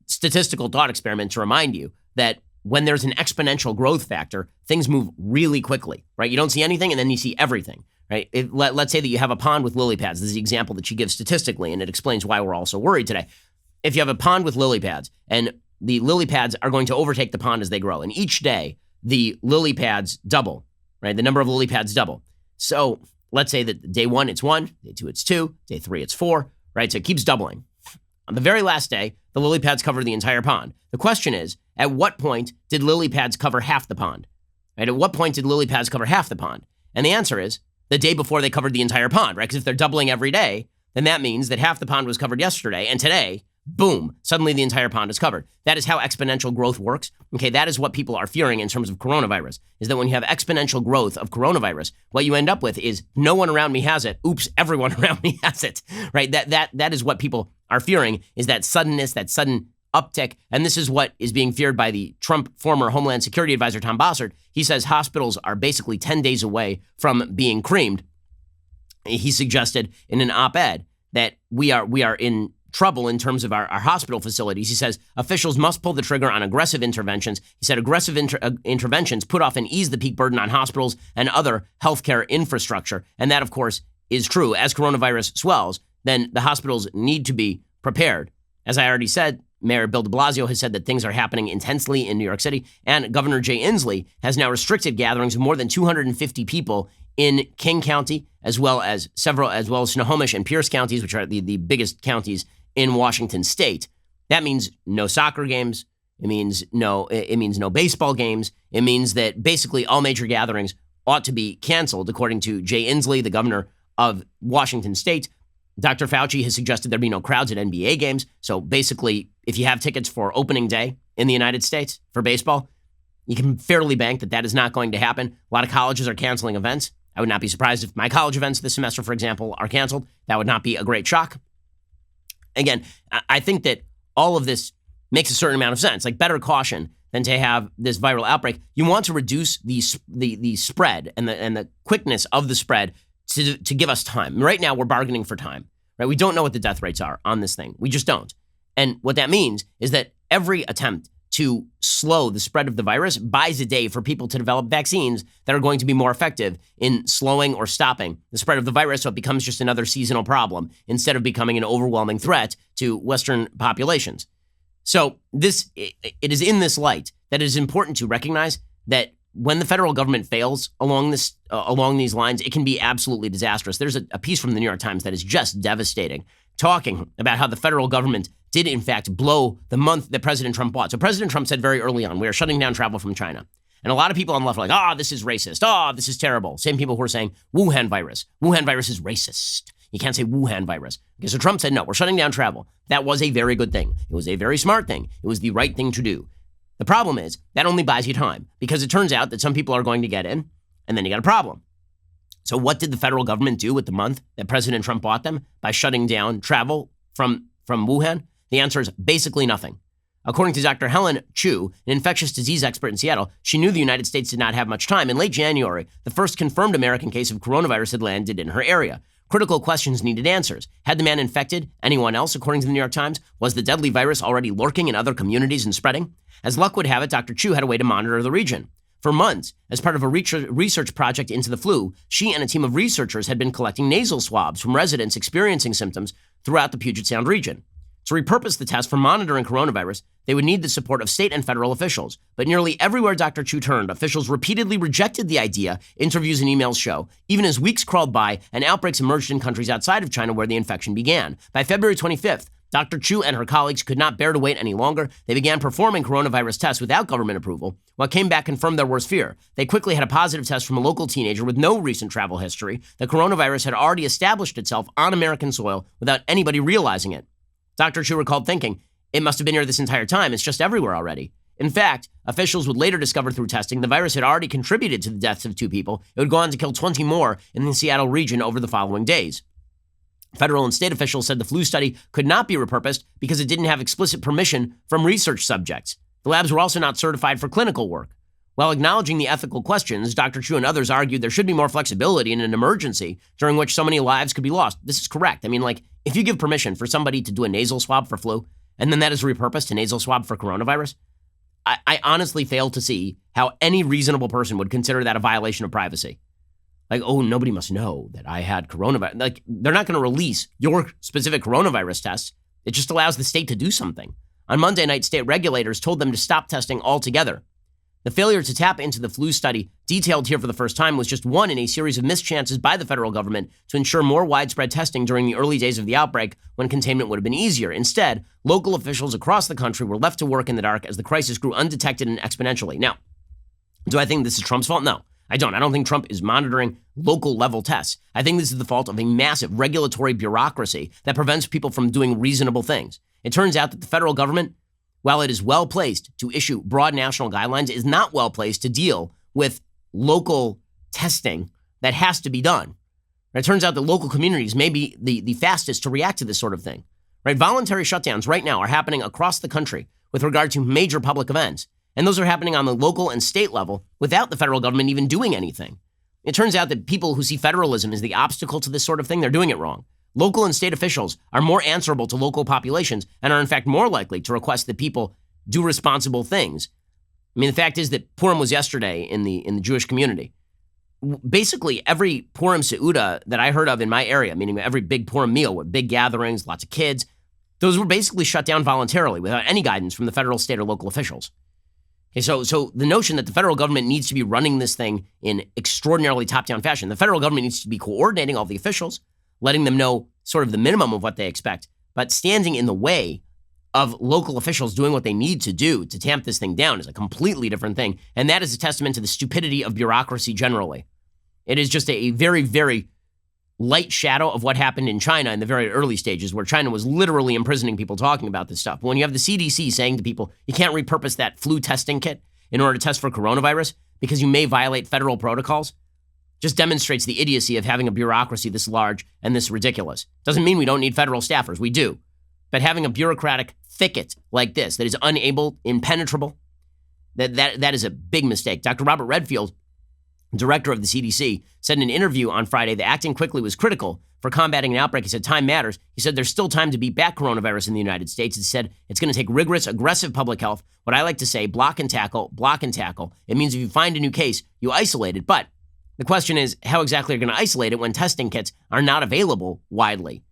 statistical thought experiment to remind you that when there's an exponential growth factor, things move really quickly, right? You don't see anything and then you see everything, right? Let's say that you have a pond with lily pads. This is the example that she gives statistically, and it explains why we're also worried today. If you have a pond with lily pads and the lily pads are going to overtake the pond as they grow. And each day, the lily pads double, right? The number of lily pads double. So let's say that day 1, it's 1, day 2, it's 2, day 3, it's 4, right? So it keeps doubling. On the very last day, the lily pads cover the entire pond. The question is, at what point did lily pads cover half the pond? Right? At what point did lily pads cover half the pond? And the answer is the day before they covered the entire pond, right? Because if they're doubling every day, then that means that half the pond was covered yesterday, and today, boom, suddenly the entire pond is covered. That is how exponential growth works. Okay, that is what people are fearing in terms of coronavirus, is that when you have exponential growth of coronavirus, what you end up with is no one around me has it. Oops, everyone around me has it, right? That is what people are fearing, is that suddenness, that sudden uptick. And this is what is being feared by the Trump former Homeland Security advisor, Tom Bossert. He says hospitals are basically 10 days away from being creamed. He suggested in an op-ed that we are in trouble in terms of our hospital facilities. He says officials must pull the trigger on aggressive interventions. He said aggressive interventions put off and ease the peak burden on hospitals and other healthcare infrastructure. And that, of course, is true. As coronavirus swells, then the hospitals need to be prepared. As I already said, Mayor Bill de Blasio has said that things are happening intensely in New York City, and Governor Jay Inslee has now restricted gatherings of more than 250 people in King County, as well as Snohomish and Pierce counties, which are the biggest counties in Washington state. That means no soccer games. It means no baseball games. It means that basically all major gatherings ought to be canceled, according to Jay Inslee, the governor of Washington state. Dr. Fauci has suggested there be no crowds at NBA games. So basically, if you have tickets for opening day in the United States for baseball, you can fairly bank that that is not going to happen. A lot of colleges are canceling events. I would not be surprised if my college events this semester, for example, are canceled. That would not be a great shock. Again, I think that all of this makes a certain amount of sense, like better caution than to have this viral outbreak. You want to reduce the spread and the quickness of the spread to give us time. Right now, we're bargaining for time, right? We don't know what the death rates are on this thing. We just don't. And what that means is that every attempt to slow the spread of the virus buys a day for people to develop vaccines that are going to be more effective in slowing or stopping the spread of the virus, so it becomes just another seasonal problem instead of becoming an overwhelming threat to Western populations. So it is in this light that it is important to recognize that when the federal government fails along these lines, it can be absolutely disastrous. There's a piece from the New York Times that is just devastating, talking about how the federal government did, in fact, blow the month that President Trump bought. So President Trump said very early on, we are shutting down travel from China. And a lot of people on the left are like, this is racist. This is terrible. Same people who are saying Wuhan virus. Wuhan virus is racist. You can't say Wuhan virus. Okay, so Trump said, no, we're shutting down travel. That was a very good thing. It was a very smart thing. It was the right thing to do. The problem is that only buys you time, because it turns out that some people are going to get in, and then you got a problem. So what did the federal government do with the month that President Trump bought them by shutting down travel from Wuhan? The answer is basically nothing. According to Dr. Helen Chu, an infectious disease expert in Seattle, she knew the United States did not have much time. In late January, the first confirmed American case of coronavirus had landed in her area. Critical questions needed answers. Had the man infected anyone else, according to the New York Times? Was the deadly virus already lurking in other communities and spreading? As luck would have it, Dr. Chu had a way to monitor the region. For months, as part of a research project into the flu, she and a team of researchers had been collecting nasal swabs from residents experiencing symptoms throughout the Puget Sound region. To repurpose the test for monitoring coronavirus, they would need the support of state and federal officials. But nearly everywhere Dr. Chu turned, officials repeatedly rejected the idea, interviews and emails show, even as weeks crawled by and outbreaks emerged in countries outside of China where the infection began. By February 25th, Dr. Chu and her colleagues could not bear to wait any longer. They began performing coronavirus tests without government approval. What came back confirmed their worst fear. They quickly had a positive test from a local teenager with no recent travel history. The coronavirus had already established itself on American soil without anybody realizing it. Dr. Chu recalled thinking, it must have been here this entire time. It's just everywhere already. In fact, officials would later discover through testing the virus had already contributed to the deaths of 2 people. It would go on to kill 20 more in the Seattle region over the following days. Federal and state officials said the flu study could not be repurposed because it didn't have explicit permission from research subjects. The labs were also not certified for clinical work. While acknowledging the ethical questions, Dr. Chu and others argued there should be more flexibility in an emergency during which so many lives could be lost. This is correct. I mean, like, if you give permission for somebody to do a nasal swab for flu, and then that is repurposed to nasal swab for coronavirus, I honestly fail to see how any reasonable person would consider that a violation of privacy. Like, oh, nobody must know that I had coronavirus. Like, they're not going to release your specific coronavirus tests. It just allows the state to do something. On Monday night, state regulators told them to stop testing altogether. The failure to tap into the flu study, detailed here for the first time, was just one in a series of mischances by the federal government to ensure more widespread testing during the early days of the outbreak when containment would have been easier. Instead, local officials across the country were left to work in the dark as the crisis grew undetected and exponentially. Now, do I think this is Trump's fault? No, I don't. I don't think Trump is monitoring local level tests. I think this is the fault of a massive regulatory bureaucracy that prevents people from doing reasonable things. It turns out that the federal government, while it is well placed to issue broad national guidelines, is not well placed to deal with local testing that has to be done. It turns out that local communities may be the fastest to react to this sort of thing. Right? Voluntary shutdowns right now are happening across the country with regard to major public events. And those are happening on the local and state level without the federal government even doing anything. It turns out that people who see federalism as the obstacle to this sort of thing, they're doing it wrong. Local and state officials are more answerable to local populations and are in fact more likely to request that people do responsible things. I mean, the fact is that Purim was yesterday in the Jewish community. Basically, every Purim Seudah that I heard of in my area, meaning every big Purim meal with big gatherings, lots of kids, those were basically shut down voluntarily without any guidance from the federal, state, or local officials. Okay, so the notion that the federal government needs to be running this thing in extraordinarily top-down fashion, the federal government needs to be coordinating all the officials, letting them know sort of the minimum of what they expect, but standing in the way of local officials doing what they need to do to tamp this thing down is a completely different thing. And that is a testament to the stupidity of bureaucracy generally. It is just a very, very light shadow of what happened in China in the very early stages, where China was literally imprisoning people talking about this stuff. But when you have the CDC saying to people, you can't repurpose that flu testing kit in order to test for coronavirus because you may violate federal protocols, just demonstrates the idiocy of having a bureaucracy this large and this ridiculous. Doesn't mean we don't need federal staffers. We do. But having a bureaucratic thicket like this that is unable, impenetrable, that is a big mistake. Dr. Robert Redfield, director of the CDC, said in an interview on Friday that acting quickly was critical for combating an outbreak. He said time matters. He said there's still time to beat back coronavirus in the United States. He said it's going to take rigorous, aggressive public health. What I like to say, block and tackle, block and tackle. It means if you find a new case, you isolate it. But the question is, how exactly are you going to isolate it when testing kits are not available widely?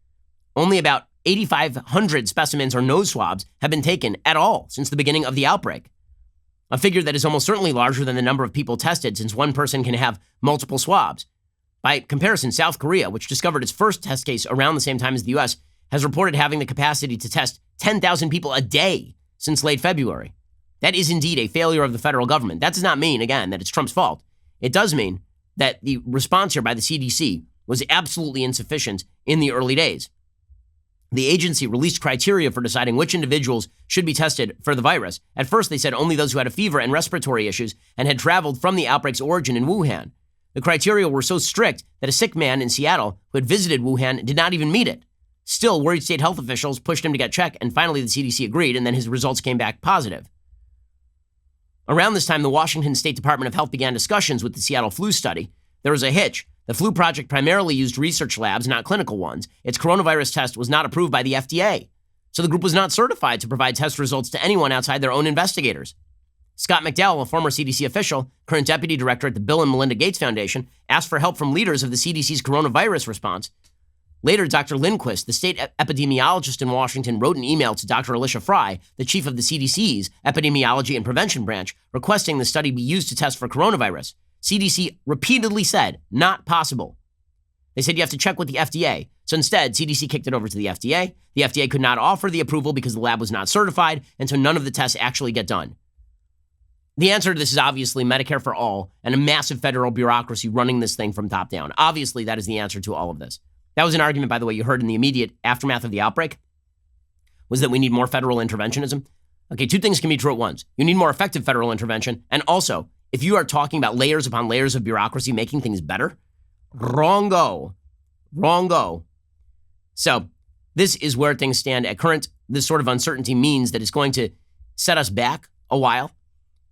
Only about 8,500 specimens or nose swabs have been taken at all since the beginning of the outbreak. A figure that is almost certainly larger than the number of people tested, since one person can have multiple swabs. By comparison, South Korea, which discovered its first test case around the same time as the U.S., has reported having the capacity to test 10,000 people a day since late February. That is indeed a failure of the federal government. That does not mean, again, that it's Trump's fault. It does mean that the response here by the CDC was absolutely insufficient in the early days. The agency released criteria for deciding which individuals should be tested for the virus. At first, they said only those who had a fever and respiratory issues and had traveled from the outbreak's origin in Wuhan. The criteria were so strict that a sick man in Seattle who had visited Wuhan did not even meet it. Still, worried state health officials pushed him to get checked, and finally the CDC agreed, and then his results came back positive. Around this time, the Washington State Department of Health began discussions with the Seattle flu study. There was a hitch. The flu project primarily used research labs, not clinical ones. Its coronavirus test was not approved by the FDA. So the group was not certified to provide test results to anyone outside their own investigators. Scott McDowell, a former CDC official, current deputy director at the Bill and Melinda Gates Foundation, asked for help from leaders of the CDC's coronavirus response. Later, Dr. Lindquist, the state epidemiologist in Washington, wrote an email to Dr. Alicia Fry, the chief of the CDC's Epidemiology and Prevention Branch, requesting the study be used to test for coronavirus. CDC repeatedly said, not possible. They said you have to check with the FDA. So instead, CDC kicked it over to the FDA. The FDA could not offer the approval because the lab was not certified, and so none of the tests actually get done. The answer to this is obviously Medicare for all and a massive federal bureaucracy running this thing from top down. Obviously, that is the answer to all of this. That was an argument, by the way, you heard in the immediate aftermath of the outbreak, was that we need more federal interventionism. Okay, two things can be true at once. You need more effective federal intervention, and also, if you are talking about layers upon layers of bureaucracy making things better, wrong-go. So this is where things stand at current. This sort of uncertainty means that it's going to set us back a while.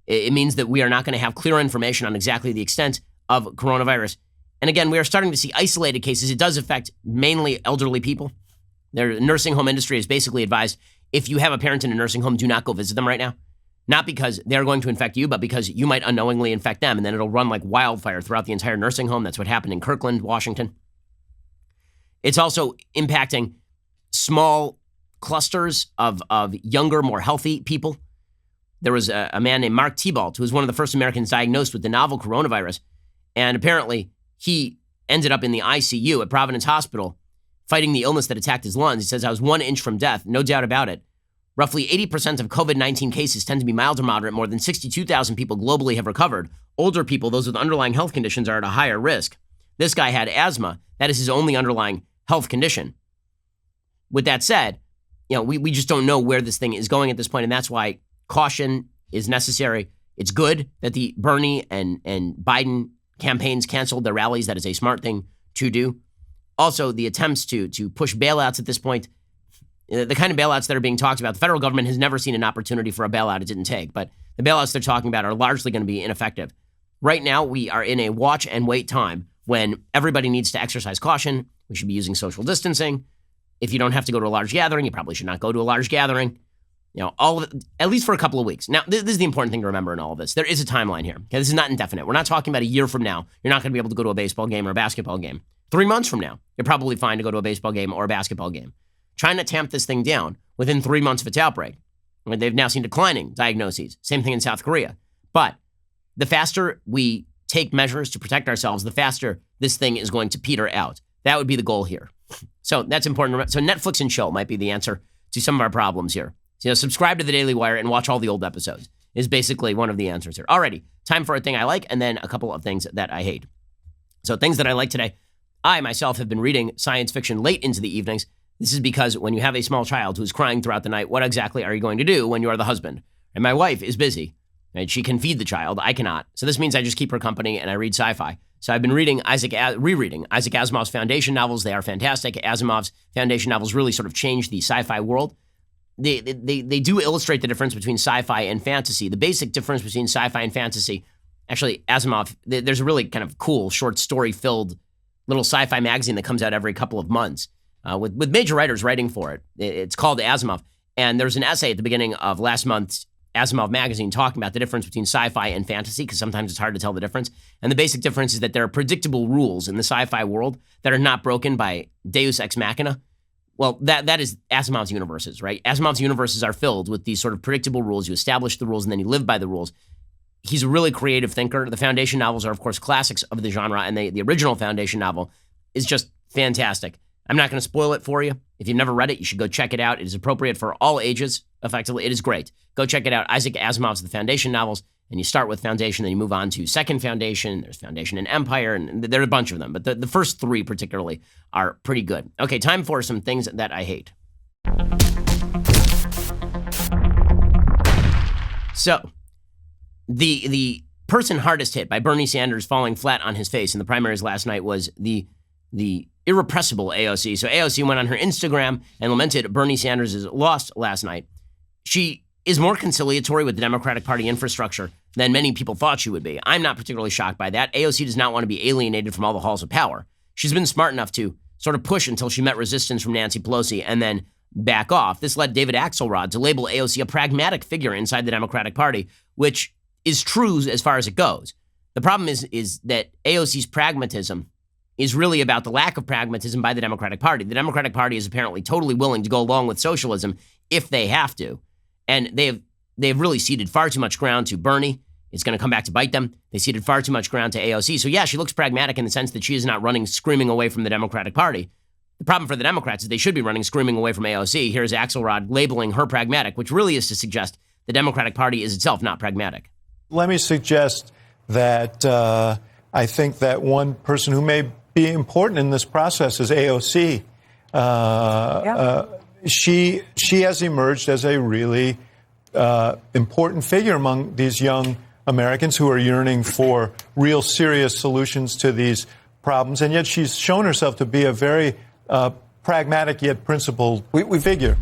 It means that we are not going to have clear information on exactly the extent of coronavirus. And again, we are starting to see isolated cases. It does affect mainly elderly people. The nursing home industry has basically advised, if you have a parent in a nursing home, do not go visit them right now. Not because they're going to infect you, but because you might unknowingly infect them, and then it'll run like wildfire throughout the entire nursing home. That's what happened in Kirkland, Washington. It's also impacting small clusters of younger, more healthy people. There was a man named Mark Tybalt, who was one of the first Americans diagnosed with the novel coronavirus. And apparently he ended up in the ICU at Providence Hospital fighting the illness that attacked his lungs. He says, I was 1 inch from death, no doubt about it. Roughly 80% of COVID-19 cases tend to be mild or moderate. More than 62,000 people globally have recovered. Older people, those with underlying health conditions, are at a higher risk. This guy had asthma. That is his only underlying health condition. With that said, we just don't know where this thing is going at this point, and that's why caution is necessary. It's good that the Bernie and Biden campaigns canceled their rallies. That is a smart thing to do. Also, the attempts to push bailouts at this point, the kind of bailouts that are being talked about, the federal government has never seen an opportunity for a bailout it didn't take, but the bailouts they're talking about are largely going to be ineffective. Right now, we are in a watch and wait time when everybody needs to exercise caution. We should be using social distancing. If you don't have to go to a large gathering, you probably should not go to a large gathering. All of it, at least for a couple of weeks. Now, this is the important thing to remember in all of this. There is a timeline here. Okay, this is not indefinite. We're not talking about a year from now. You're not going to be able to go to a baseball game or a basketball game. 3 months from now, you're probably fine to go to a baseball game or a basketball game. China tamped this thing down within 3 months of its outbreak. They've now seen declining diagnoses. Same thing in South Korea. But the faster we take measures to protect ourselves, the faster this thing is going to peter out. That would be the goal here. So that's important. So Netflix and chill might be the answer to some of our problems here. So subscribe to the Daily Wire and watch all the old episodes is basically one of the answers here. Alrighty, time for a thing I like and then a couple of things that I hate. So things that I like today. I myself have been reading science fiction late into the evenings. This is because when you have a small child who's crying throughout the night, what exactly are you going to do when you are the husband? And my wife is busy. Right? She can feed the child. I cannot. So this means I just keep her company and I read sci-fi. So I've been rereading Isaac Asimov's Foundation novels. They are fantastic. Asimov's Foundation novels really sort of change the sci-fi world. They do illustrate the difference between sci-fi and fantasy. The basic difference between sci-fi and fantasy, actually, Asimov, there's a really kind of cool short story-filled little sci-fi magazine that comes out every couple of months with major writers writing for it. It's called Asimov. And there's an essay at the beginning of last month's Asimov magazine talking about the difference between sci-fi and fantasy, because sometimes it's hard to tell the difference. And the basic difference is that there are predictable rules in the sci-fi world that are not broken by Deus Ex Machina. Well, that is Asimov's universes, right? Asimov's universes are filled with these sort of predictable rules. You establish the rules and then you live by the rules. He's a really creative thinker. The Foundation novels are, of course, classics of the genre, and the original Foundation novel is just fantastic. I'm not going to spoil it for you. If you've never read it, you should go check it out. It is appropriate for all ages, effectively. It is great. Go check it out. Isaac Asimov's The Foundation novels, and you start with Foundation, then you move on to Second Foundation. There's Foundation and Empire, and there are a bunch of them, but the first three particularly are pretty good. Okay, time for some things that I hate. So, the person hardest hit by Bernie Sanders falling flat on his face in the primaries last night was the irrepressible AOC. So AOC went on her Instagram and lamented Bernie Sanders' loss last night. She is more conciliatory with the Democratic Party infrastructure than many people thought she would be. I'm not particularly shocked by that. AOC does not want to be alienated from all the halls of power. She's been smart enough to sort of push until she met resistance from Nancy Pelosi and then back off. This led David Axelrod to label AOC a pragmatic figure inside the Democratic Party, which is true as far as it goes. The problem is that AOC's pragmatism is really about the lack of pragmatism by the Democratic Party. The Democratic Party is apparently totally willing to go along with socialism if they have to. And they've really ceded far too much ground to Bernie It's going to come back to bite them. They ceded far too much ground to AOC. So yeah, she looks pragmatic in the sense that she is not running screaming away from the Democratic Party. The problem for the Democrats is they should be running screaming away from AOC. Here's Axelrod labeling her pragmatic, which really is to suggest the Democratic Party is itself not pragmatic. Let me suggest that I think that one person who may be important in this process is AOC. She has emerged as a really important figure among these young Americans who are yearning for real serious solutions to these problems. And yet she's shown herself to be a very pragmatic yet principled figure.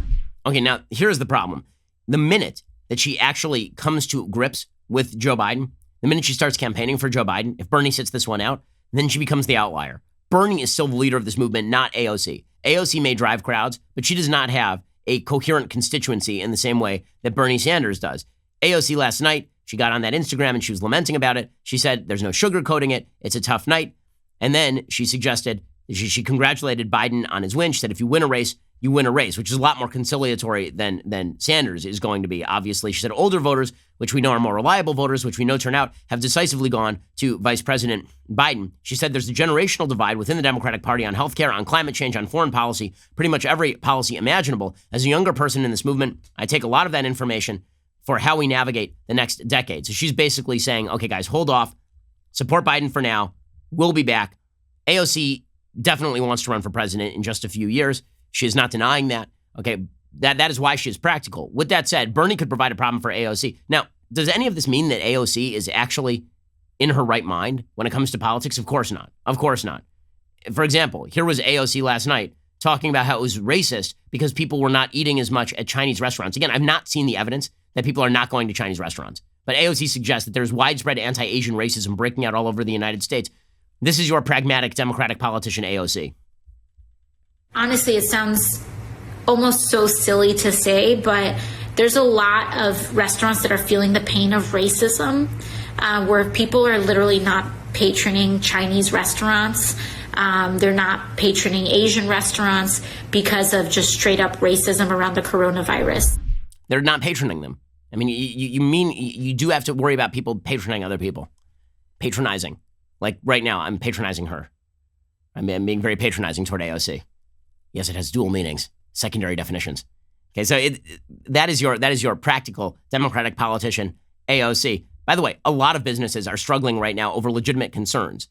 Okay, now here's the problem. The minute that she actually comes to grips with Joe Biden, the minute she starts campaigning for Joe Biden, if Bernie sits this one out, then she becomes the outlier. Bernie is still the leader of this movement, not AOC. AOC may drive crowds, but she does not have a coherent constituency in the same way that Bernie Sanders does. AOC last night, she got on that Instagram and she was lamenting about it. She said, there's no sugarcoating it. It's a tough night. And then she suggested, she congratulated Biden on his win. She said, if you win a race, you win a race, which is a lot more conciliatory than Sanders is going to be. Obviously, she said older voters, which we know are more reliable voters, which we know turn out, have decisively gone to Vice President Biden. She said there's a generational divide within the Democratic Party on healthcare, on climate change, on foreign policy, pretty much every policy imaginable. As a younger person in this movement, I take a lot of that information for how we navigate the next decade. So she's basically saying, okay, guys, hold off, support Biden for now. We'll be back. AOC definitely wants to run for president in just a few years. She is not denying that. Okay, that is why she is practical. With that said, Bernie could provide a problem for AOC. Now, does any of this mean that AOC is actually in her right mind when it comes to politics? Of course not. Of course not. For example, here was AOC last night talking about how it was racist because people were not eating as much at Chinese restaurants. Again, I've not seen the evidence that people are not going to Chinese restaurants. But AOC suggests that there's widespread anti-Asian racism breaking out all over the United States. This is your pragmatic Democratic politician, AOC. Honestly, it sounds almost so silly to say, but there's a lot of restaurants that are feeling the pain of racism, where people are literally not patroning Chinese restaurants. They're not patroning Asian restaurants because of just straight up racism around the coronavirus. They're not patroning them. I mean, you do have to worry about people patroning other people. Patronizing. Like right now, I'm patronizing her. I'm being very patronizing toward AOC. Yes, it has dual meanings, secondary definitions. Okay, so that is your practical Democratic politician, AOC. By the way, a lot of businesses are struggling right now over legitimate concerns.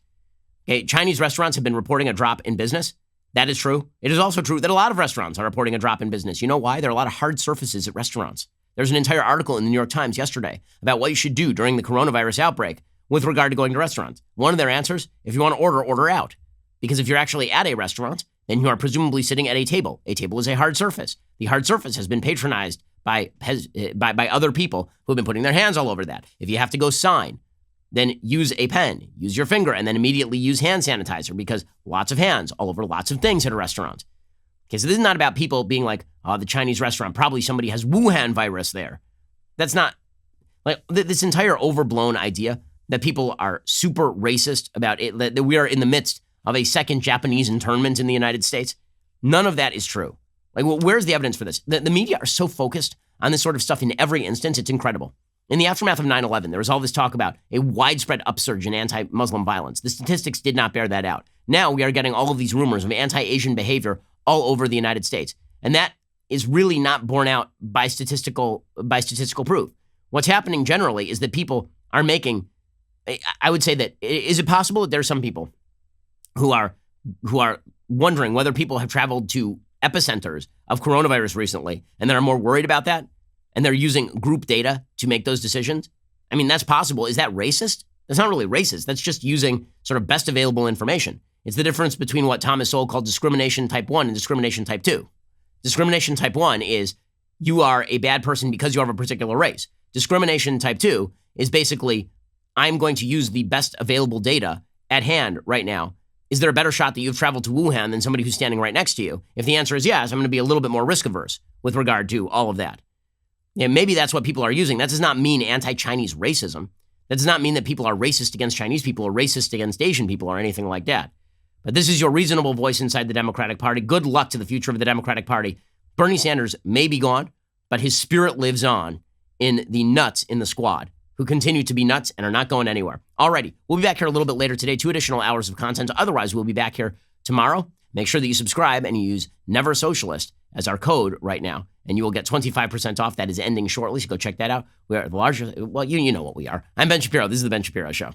Okay, Chinese restaurants have been reporting a drop in business. That is true. It is also true that a lot of restaurants are reporting a drop in business. You know why? There are a lot of hard surfaces at restaurants. There's an entire article in the New York Times yesterday about what you should do during the coronavirus outbreak with regard to going to restaurants. One of their answers, if you want to order out. Because if you're actually at a restaurant, then you are presumably sitting at a table. A table is a hard surface. The hard surface has been patronized by other people who have been putting their hands all over that. If you have to go sign, then use a pen, use your finger, and then immediately use hand sanitizer because lots of hands all over lots of things at a restaurant. Okay, so this is not about people being like, oh, the Chinese restaurant, probably somebody has Wuhan virus there. That's not, like, this entire overblown idea that people are super racist about it, that we are in the midst of a second Japanese internment in the United States. None of that is true. Like, well, where's the evidence for this? The media are so focused on this sort of stuff in every instance, it's incredible. In the aftermath of 9/11, there was all this talk about a widespread upsurge in anti-Muslim violence. The statistics did not bear that out. Now we are getting all of these rumors of anti-Asian behavior all over the United States. And that is really not borne out by statistical proof. What's happening generally is that people are making, I would say that, is it possible that there are some people who are wondering whether people have traveled to epicenters of coronavirus recently and they're more worried about that and they're using group data to make those decisions? I mean, that's possible. Is that racist? That's not really racist. That's just using sort of best available information. It's the difference between what Thomas Sowell called discrimination type 1 and discrimination type 2. Discrimination type 1 is you are a bad person because you have a particular race. Discrimination type 2 is basically I'm going to use the best available data at hand right now. Is there a better shot that you've traveled to Wuhan than somebody who's standing right next to you? If the answer is yes, I'm going to be a little bit more risk averse with regard to all of that. Yeah, maybe that's what people are using. That does not mean anti-Chinese racism. That does not mean that people are racist against Chinese people or racist against Asian people or anything like that. But this is your reasonable voice inside the Democratic Party. Good luck to the future of the Democratic Party. Bernie Sanders may be gone, but his spirit lives on in the nuts in the squad who continue to be nuts and are not going anywhere. Alrighty, we'll be back here a little bit later today, 2 additional hours of content. Otherwise, we'll be back here tomorrow. Make sure that you subscribe and you use Never Socialist as our code right now, and you will get 25% off. That is ending shortly, so go check that out. We are the largest, well, you know what we are. I'm Ben Shapiro. This is The Ben Shapiro Show.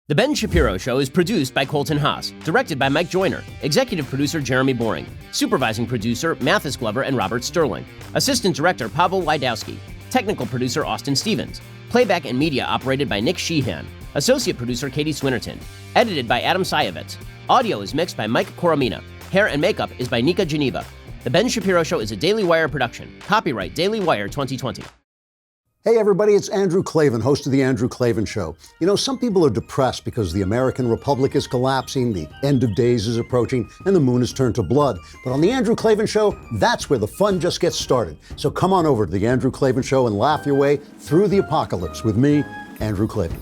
The Ben Shapiro Show is produced by Colton Haas, directed by Mike Joyner, executive producer Jeremy Boring, supervising producer Mathis Glover and Robert Sterling, assistant director Pavel Wydowski, technical producer Austin Stevens, playback and media operated by Nick Sheehan, associate producer Katie Swinnerton, edited by Adam Sayevitz. Audio is mixed by Mike Coromina. Hair and makeup is by Nika Geneva. The Ben Shapiro Show is a Daily Wire production. Copyright Daily Wire 2020. Hey everybody, it's Andrew Klavan, host of The Andrew Klavan Show. You know, some people are depressed because the American Republic is collapsing, the end of days is approaching, and the moon has turned to blood. But on The Andrew Klavan Show, that's where the fun just gets started. So come on over to The Andrew Klavan Show and laugh your way through the apocalypse with me, Andrew Klavan.